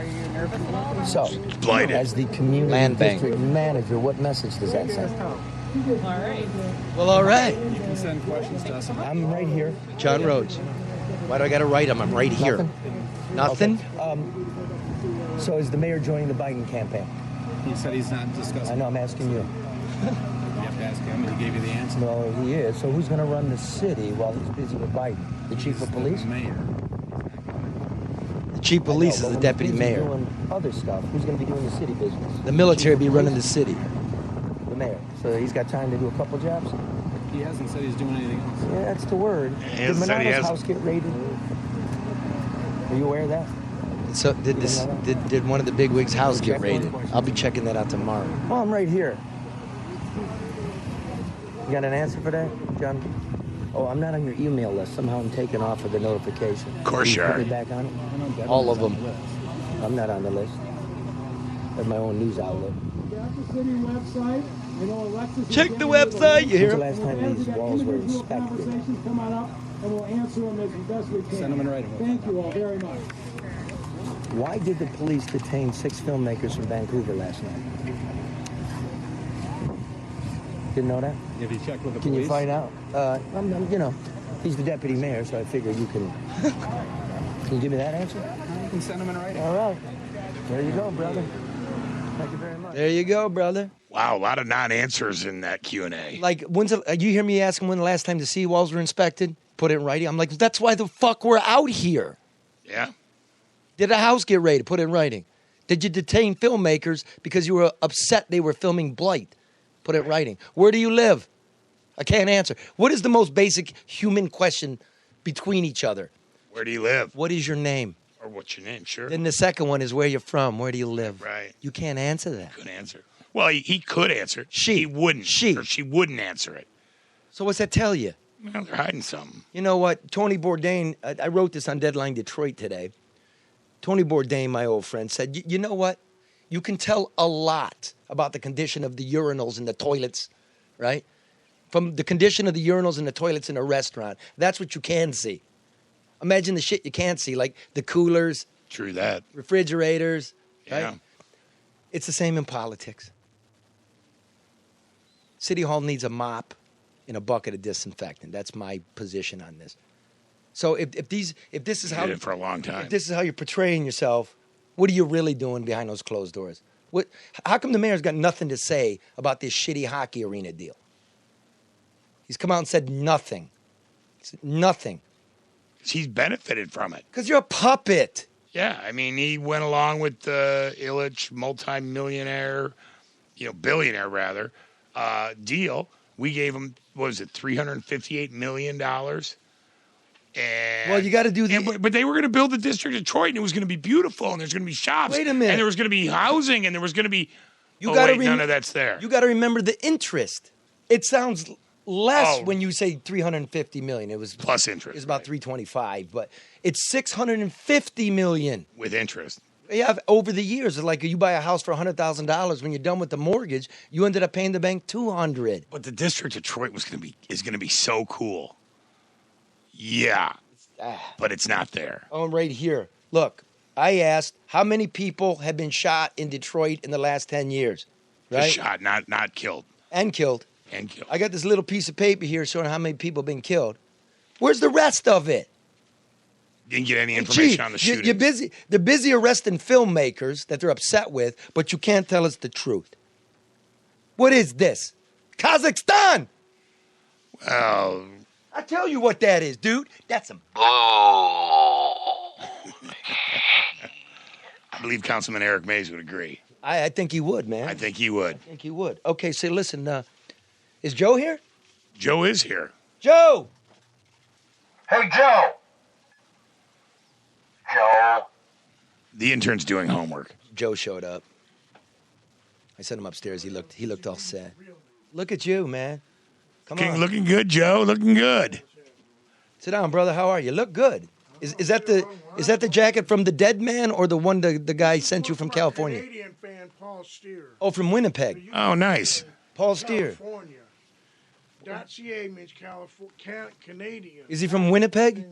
So, as the community district manager, what message does that send? All right. Well, all right. You can send questions to us. I'm right here. John Rhodes. Why do I got to write him? I'm right here. Nothing? Okay. So is the mayor joining the Biden campaign? He said he's not discussing. I know. I'm asking you. You have to ask him, and he gave you the answer. No, he is. So who's going to run the city while he's busy with Biden? The chief of police? The mayor. The chief of police is the deputy mayor. Doing other stuff. Who's going to be doing the city business? The military be running the city. The mayor. So he's got time to do a couple jobs? He hasn't said he's doing anything else. Yeah, that's the word. Did Manano's house get raided? Are you aware of that? So did one of the bigwigs' house get raided? I'll be checking that out tomorrow. Well, I'm right here. You got an answer for that, John? Oh, I'm not on your email list. Somehow I'm taken off of the notification. Of course you are. Put me back on it? All of them. I'm not on the list. I have my own news outlet. Check the website. You hear? When's the last time these walls were inspected? Send them in writing. Thank you all very much. Why did the police detain 6 filmmakers from Vancouver last night? Didn't know that? Have you checked with the Can police? you find out? He's the deputy mayor, so I figure you can. Can you give me that answer? You can send them in writing. All right. There you go, brother. Thank you very much. There you go, brother. Wow, a lot of non-answers in that Q&A. Like, you hear me asking when the last time the seawalls were inspected? Put it in writing. I'm like, that's why the fuck we're out here. Yeah. Did a house get raided? Put it in writing. Did you detain filmmakers because you were upset they were filming Blight? Put it in writing. Where do you live? I can't answer. What is the most basic human question between each other? Where do you live? What is your name? Or what's your name, sure. Then the second one is where you're from. Where do you live? Right. You can't answer that. Couldn't answer. Well, he could answer. He wouldn't. Or she wouldn't answer it. So what's that tell you? Well, they're hiding something. You know what? Tony Bourdain, I wrote this on Deadline Detroit today. Tony Bourdain, my old friend, said, you know what? You can tell a lot about the condition of the urinals and the toilets, right? From the condition of the urinals and the toilets in a restaurant. That's what you can see. Imagine the shit you can't see, like the coolers. True that. Refrigerators, yeah. Right? It's the same in politics. City Hall needs a mop and a bucket of disinfectant. That's my position on this. So if this is how did it for a long time. If this is how you're portraying yourself, what are you really doing behind those closed doors? How come the mayor's got nothing to say about this shitty hockey arena deal? He's come out and said nothing. Nothing. He's benefited from it. Because you're a puppet. Yeah, I mean, he went along with the Illich multi-millionaire, billionaire rather, deal. We gave him, what was it, $358 million? And, well, you got to do the... But they were going to build the district of Detroit, and it was going to be beautiful, and there's going to be shops. Wait a minute. And there was going to be housing, and there was going to be... none of that's there. You got to remember the interest. It sounds less when you say $350 million. It was... Plus interest. It was about $325, but it's $650 million. With interest. Yeah, over the years, like you buy a house for $100,000. When you're done with the mortgage, you ended up paying the bank $200. But the district of Detroit is going to be so cool. Yeah, but it's not there. Oh, I'm right here. Look, I asked how many people have been shot in Detroit in the last 10 years. Right? Just shot, not killed. And killed. And killed. I got this little piece of paper here showing how many people have been killed. Where's the rest of it? Didn't get any information on the shooting. You're busy. They're busy arresting filmmakers that they're upset with, but you can't tell us the truth. What is this? Kazakhstan! Well, I tell you what that is, dude. That's some I believe Councilman Eric Mays would agree. I think he would, man. I think he would. I think he would. Okay, so listen, is Joe here? Joe is here. Joe! Hey, Joe. Joe. The intern's doing homework. Joe showed up. I sent him upstairs. He looked all sad. Look at you, man. Come on. Looking good, Joe. Looking good. Sit down, brother. How are you? Look good. Is that the jacket from the Dead Man or the one the guy sent you from California? Canadian fan Paul Steer. Oh, from Winnipeg. Oh, nice. Paul Steer. California. .ca means Canadian. Is he from Winnipeg?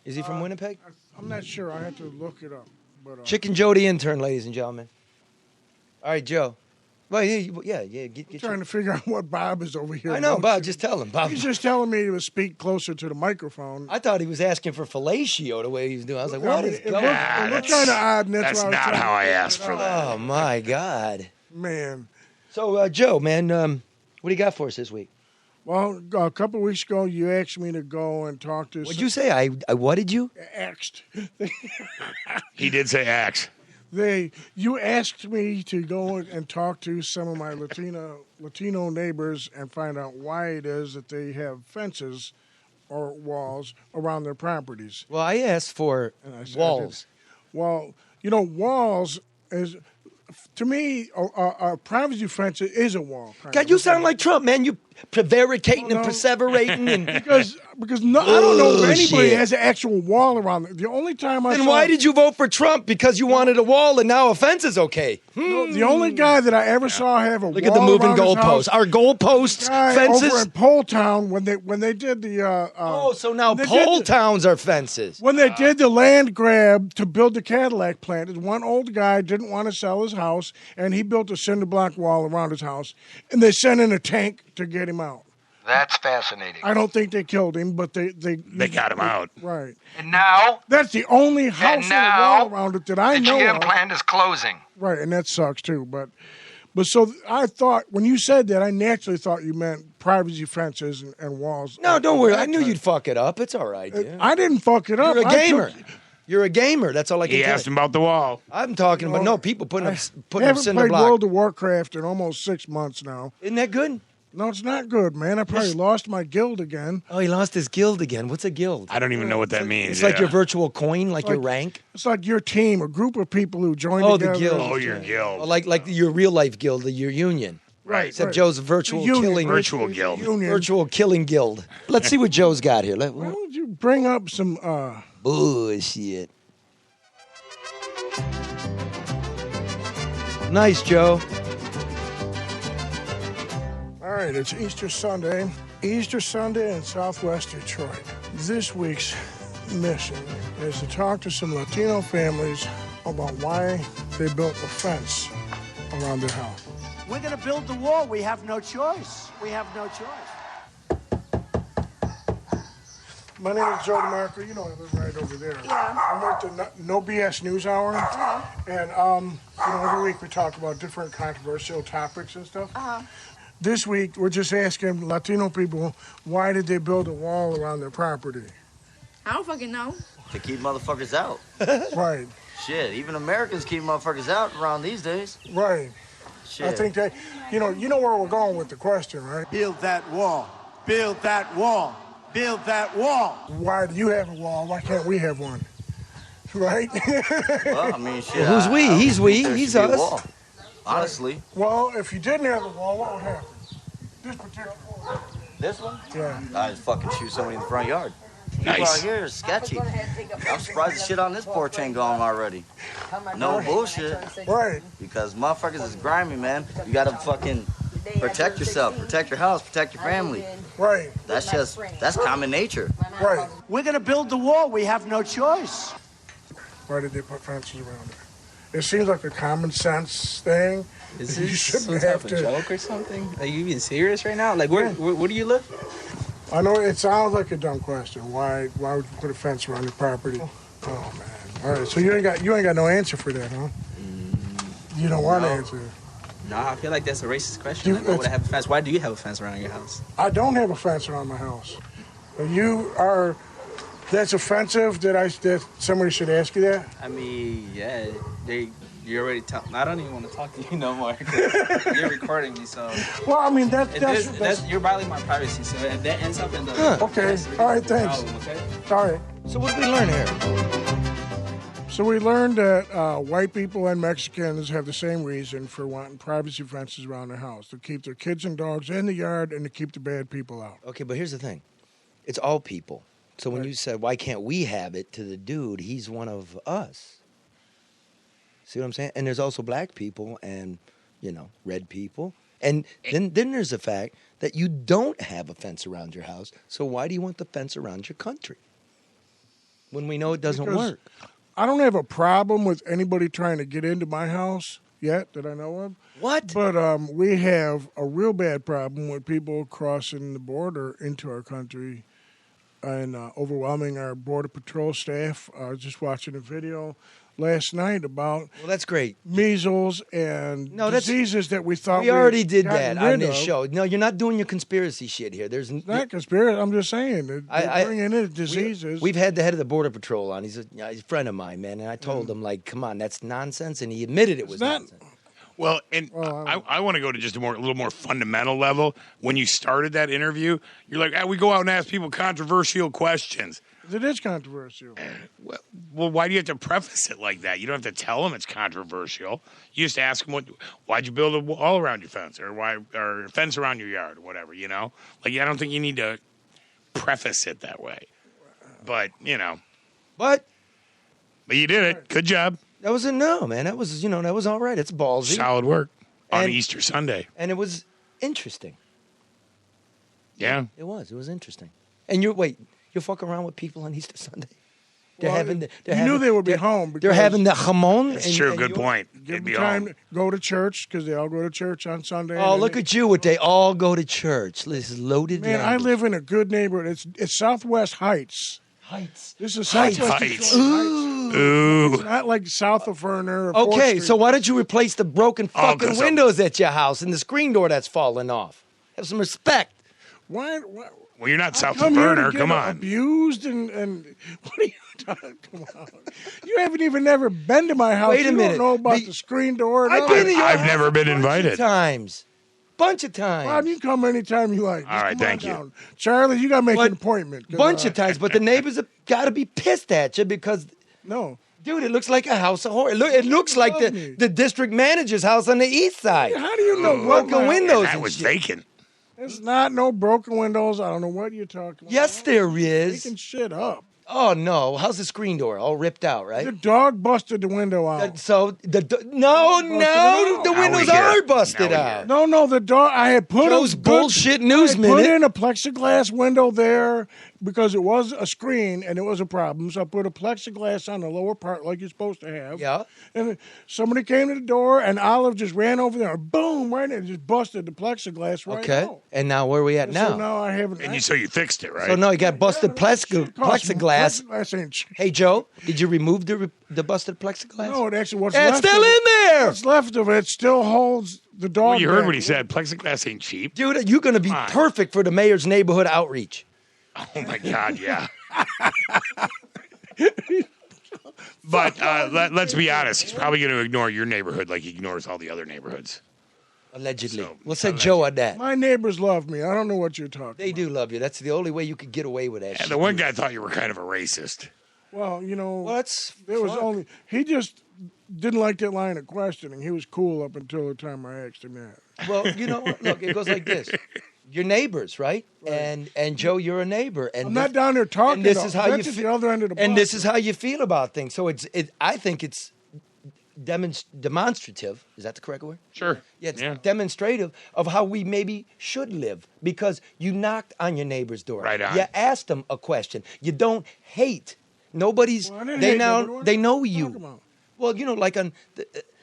Is he from Winnipeg? I'm not sure. I have to look it up. But, Chicken Joe the intern, ladies and gentlemen. All right, Joe. Well, yeah. Get trying to figure out what Bob is over here. I know, Bob. Just tell him, Bob. He's just telling me to speak closer to the microphone. I thought he was asking for fellatio the way he was doing. I was like, what is going on? It looked kind of odd. And That's not how I asked for that. Oh, my God. Man. So, Joe, man, what do you got for us this week? Well, a couple of weeks ago, you asked me to go and talk to... What'd you say? I what did you? Axed. He did say axe. You asked me to go and talk to some of my Latino neighbors and find out why it is that they have fences or walls around their properties. Well, I asked for walls. Well, walls is... To me, a privacy fence is a wall. God, you sound like Trump, man. You prevaricating and perseverating and because I don't know if anybody has an actual wall around it. The only time I Then why did you vote for Trump? Because you wanted a wall and now a fence is okay. No, the only guy that I ever saw have a Look wall at the moving around his goalposts. house, Our goalposts, fences. over in Pole Town when they did the so now Pole Towns are fences. when they did the land grab to build the Cadillac plant, one old guy didn't want to sell his house and he built a cinder block wall around his house and they sent in a tank to get him out. That's fascinating. I don't think they killed him, but they got him out. Right. And now? That's the only house with a wall around it that I know the GM of. plant is closing. Right, and that sucks too. But so I thought, when you said that, I naturally thought you meant privacy fences and walls. No, don't worry. I knew you'd fuck it up. It's all right. Dude. I didn't fuck it up. You're a gamer. You're a gamer. That's all I can He tell asked you. him about the wall. I'm talking about people putting up I haven't cinder played block. World of Warcraft in almost 6 months now. Isn't that good? No, it's not good, man. I probably lost my guild again. Oh, he lost his guild again. What's a guild? I don't even know what that means. It's like your virtual coin, like your rank. It's like your team, a group of people who join the together. guild. Oh, your guild. Oh, like your real life guild, your union. Right. Except Joe's virtual Union. killing Virtual guild. Union. Virtual killing guild. Let's see what Joe's got here. Why don't you bring up some bullshit? Nice, Joe. All right, it's Easter Sunday. Easter Sunday in Southwest Detroit. This week's mission is to talk to some Latino families about why they built a fence around their house. We're going to build the wall. We have no choice. We have no choice. My name is Joe DeMarco. You know I live right over there. Yeah. I'm with the No BS News Hour. And, every week we talk about different controversial topics and stuff. This week, we're just asking Latino people, why did they build a wall around their property? I don't fucking know. To keep motherfuckers out. Right. Shit, even Americans keep motherfuckers out around these days. Right. Shit. I think that, you know where we're going with the question, right? Build that wall. Build that wall. Build that wall. Why do you have a wall? Why can't we have one? Right? Well, I mean, shit. Well, who's we? He's we. He's us. Wall. Honestly. Well, if you didn't have a wall, what would happen? This particular wall. This one? Yeah. I'd fucking shoot somebody in the front yard. People Nice. out here is sketchy. I'm surprised the shit on this porch ain't gone already. No bullshit. Right. Because motherfuckers is grimy, man. You gotta fucking protect yourself, protect your house, protect your family. Right. That's common nature. Right. We're going to build the wall. We have no choice. Why did they put fences around it? It seems like a common sense thing. Is You this shouldn't some have type of to. joke or something? Are you even serious right now? Like, where do you live? I know it sounds like a dumb question. Why would you put a fence around your property? Oh man. All right. So you ain't got no answer for that, huh? You don't want to answer. No, I feel like that's a racist question. Like, why would I have a fence? Why do you have a fence around your house? I don't have a fence around my house. That's offensive that somebody should ask you that? I mean, yeah, you already tell. I don't even want to talk to you no more. You're recording me, so. Well, I mean, that's you're violating my privacy, so if that ends up in the. Okay, all right, thanks. Problem, okay? All right. So what did we learn here? So we learned that white people and Mexicans have the same reason for wanting privacy fences around their house, to keep their kids and dogs in the yard and to keep the bad people out. Okay, but here's the thing. It's all people. So when you said, why can't we have it, to the dude, he's one of us. See what I'm saying? And there's also black people and, red people. And then there's the fact that you don't have a fence around your house. So why do you want the fence around your country when we know it doesn't work? I don't have a problem with anybody trying to get into my house yet that I know of. What? But we have a real bad problem with people crossing the border into our country and overwhelming our Border Patrol staff. I was just watching a video last night about that's great. Measles and diseases that we thought we already did gotten that on rid this of. show. No, you're not doing your conspiracy shit here. There's Not conspiracy. I'm just saying they're bringing in diseases. We've had the head of the Border Patrol on. He's a friend of mine, man, and I told him, like, come on, that's nonsense, and he admitted it was nonsense. Well, and I want to go to just a little more fundamental level. When you started that interview, you're like, we go out and ask people controversial questions. It is controversial. Well, why do you have to preface it like that? You don't have to tell them it's controversial. You just ask them, why'd you build a wall around your fence, or a fence around your yard, or whatever, Like, I don't think you need to preface it that way. But, But you did it. Good job. That was man. That was, that was all right. It's ballsy. Solid work on Easter Sunday. And it was interesting. Yeah. It was interesting. And you fuck around with people on Easter Sunday? You knew they would be home. They're having the jamon. That's true. Good point. Give them time to go to church because they all go to church on Sunday. Oh, look at you! They all go to church. This is loaded. Man, I live in a good neighborhood. It's Southwest Heights. This is Southwest Heights. Ooh. It's not like south of Ferner. Or Okay, so why don't you replace the broken fucking windows at your house and the screen door that's falling off? Have some respect. Why? Well, you're not south of Ferner. Come on. Abused and what are you talking about? You haven't even ever been to my house. Wait a minute. You don't know about the screen door. I've never been invited. Bunch of times. Bob, you come anytime you like. All right, thank you. Charlie, you got to make an appointment. Bunch of times, but the neighbors have got to be pissed at you because... No. Dude, it looks like a house of horror. It looks like the district manager's house on the east side. How do you know broken windows? That was vacant. It's not no broken windows. I don't know what you're talking about. Yes, there is. Making shit up. Oh, no. How's the screen door? All ripped out, right? The dog busted the window out. The windows are busted out. No, the dog. I had put Joe's bullshit news minute. Put in a plexiglass window there because it was a screen and it was a problem. So I put a plexiglass on the lower part like you're supposed to have. Yeah. And somebody came to the door and Olive just ran over there. Boom! Right in and just busted the plexiglass right out. And now where are we at now? So now I haven't. And so you fixed it, right? So no, you got busted plexiglass. Plexiglass ain't. Hey Joe, did you remove the busted plexiglass? No, it actually was. It's still in there. What's left of it still holds the dog. Well, you heard what he said. Plexiglass ain't cheap. Dude, you're going to be perfect for the mayor's neighborhood outreach. Oh my God, yeah. But let's be honest. He's probably going to ignore your neighborhood like he ignores all the other neighborhoods. Allegedly. We'll say Joe on that. My neighbors love me. I don't know what you're talking about. They do love you. That's the only way you could get away with that shit. And the one guy thought you were kind of a racist. Well, it was only he just didn't like that line of questioning. He was cool up until the time I asked him that. Well, look, it goes like this. You're neighbors, right? And Joe, you're a neighbor. And I'm not down there talking. And this is how you the other end of the block. And this is how you feel about things. So I think it's demonstrative. Is that the correct word? Sure. Yeah, it's demonstrative of how we maybe should live because you knocked on your neighbor's door. Right on. You asked them a question. You don't hate. Nobody's. They know you. Well, like on.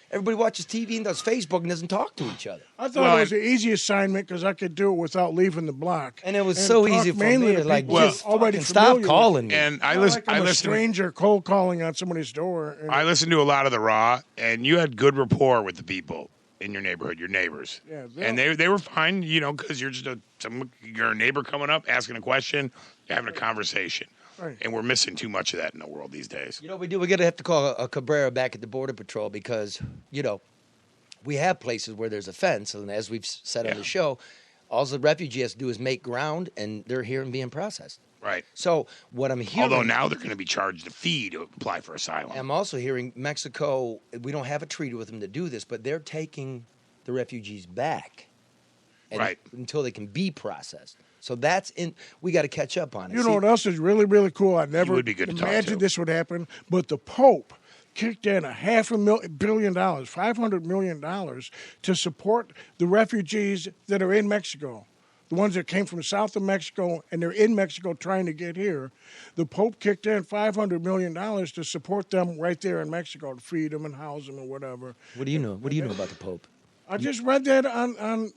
Everybody watches TV and does Facebook and doesn't talk to each other. I thought it was an easy assignment because I could do it without leaving the block. And it was so easy for me. Like, just already stop calling me. And I listen. I'm a stranger cold calling on somebody's door. I listened to a lot of the Raw, and you had good rapport with the people in your neighborhood, your neighbors. Yeah, and they were fine, because you're just you're a neighbor coming up asking a question. having a conversation. Right. And we're missing too much of that in the world these days. You know what we do? We're going to have to call a Cabrera back at the Border Patrol because, we have places where there's a fence. And as we've said on the show, all the refugee has to do is make ground, and they're here and being processed. Right. So what I'm hearing... Although now they're going to be charged a fee to apply for asylum. I'm also hearing Mexico, we don't have a treaty with them to do this, but they're taking the refugees back until they can be processed. So we got to catch up on it. You know what else is really, really cool? I never would be good to talk imagined to. this would happen, but the Pope kicked in $500 million, $500 million to support the refugees that are in Mexico. The ones that came from south of Mexico and they're in Mexico trying to get here. The Pope kicked in $500 million to support them right there in Mexico, to feed them and house them and whatever. What do you know? What do you know about the Pope? I just read that on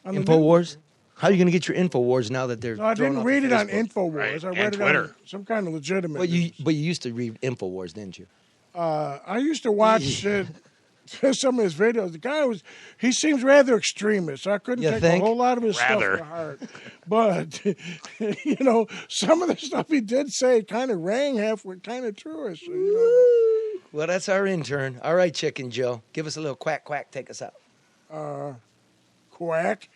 InfoWars? How are you going to get your InfoWars now that they're No, I didn't read it on InfoWars. Right. I And read it Twitter. on some kind of legitimate. But you used to read InfoWars, didn't you? I used to watch some of his videos. The guy he seems rather extremist. I couldn't You take think? a whole lot of his stuff to heart. But, some of the stuff he did say kind of rang halfway, kind of true. So, Well, that's our intern. All right, Chicken Joe. Give us a little quack, quack. Take us out. Quack.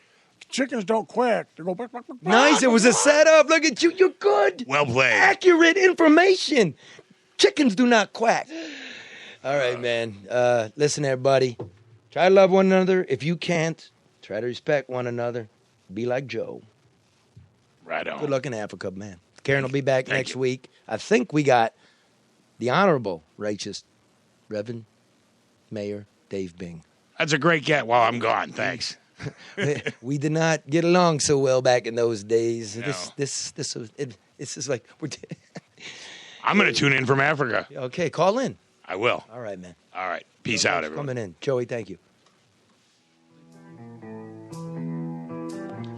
Chickens don't quack. They go quack, quack, quack. Nice. It was a setup. Look at you. You're good. Well played. Accurate information. Chickens do not quack. All right, man. Listen, everybody. Try to love one another. If you can't, try to respect one another. Be like Joe. Right on. Good luck in Africa, man. Karen will be back next week. I think we got the Honorable Righteous Reverend Mayor Dave Bing. That's a great get while I'm gone. Thanks. We did not get along so well back in those days. No. This is like we're. I'm going to tune in from Africa. Okay, call in. I will. All right, man. All right. Peace out, everyone. Coming in, Joey. Thank you.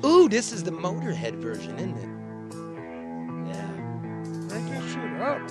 Ooh, this is the Motorhead version, isn't it? Yeah. Crank that shit up.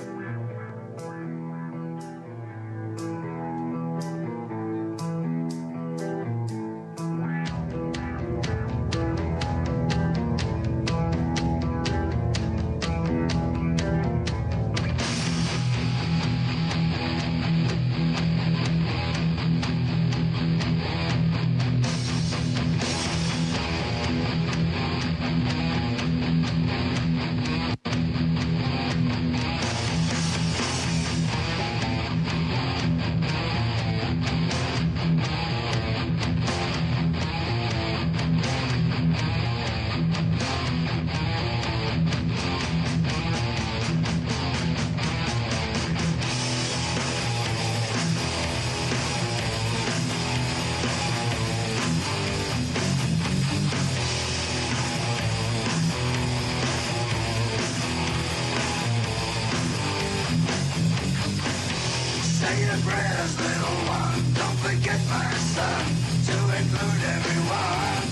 Say your prayers, little one. Don't forget, my son, to include everyone.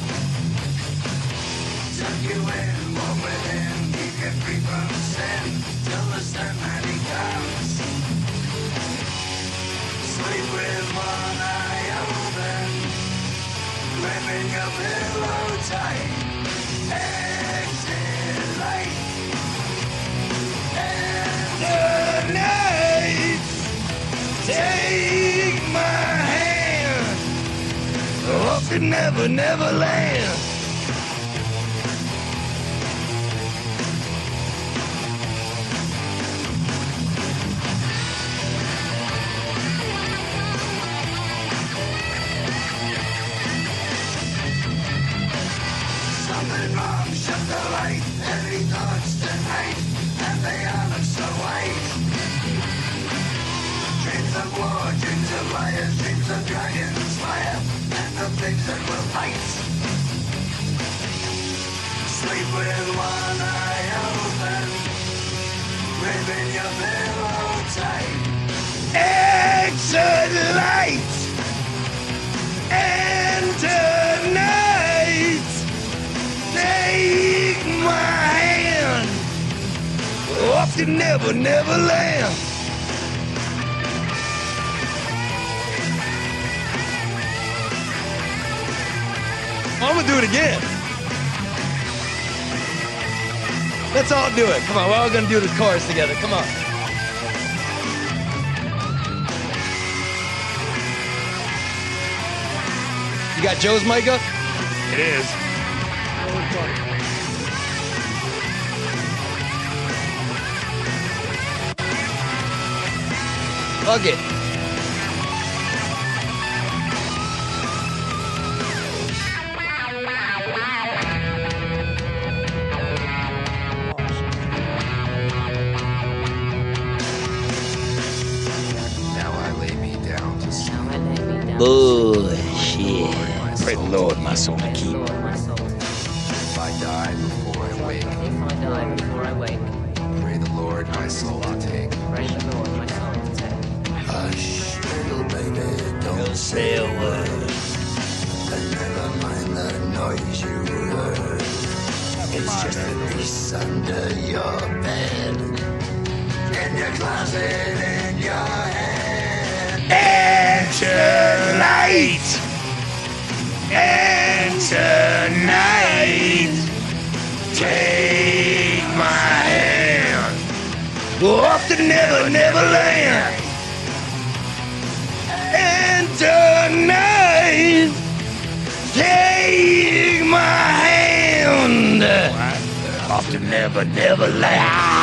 Tuck you in, walk within, keep you free from sin, till the Sandman he comes. Sleep with one eye open, gripping your pillow tight. Exit light. And Tonight, take my hand off to Never, Never Land. something wrong, shut the light. Heavy thoughts tonight, and they all look so white. Dreams of war, dreams of liars, dreams of dragons fire, and the things that will bite. Sleep with one eye open, gripping your pillow tight. Exit light. And tonight, take my hand off to Never, Never Land. I'm gonna do it again. Let's all do it. Come on, we're all gonna do the chorus together. Come on. You got Joe's mic up? It is. Hug it. Now I lay me down to sleep. Bullshit. Pray the Lord my soul to keep. If I die before I wake, pray the Lord my soul to take. Hush, little baby, don't say a word. And never mind the noise you heard. It's just a piece under your bed, in your closet, in your head. And tonight, take my hand. Go off to Never, Never Land. And tonight, take my hand. Off to Never, Never Land.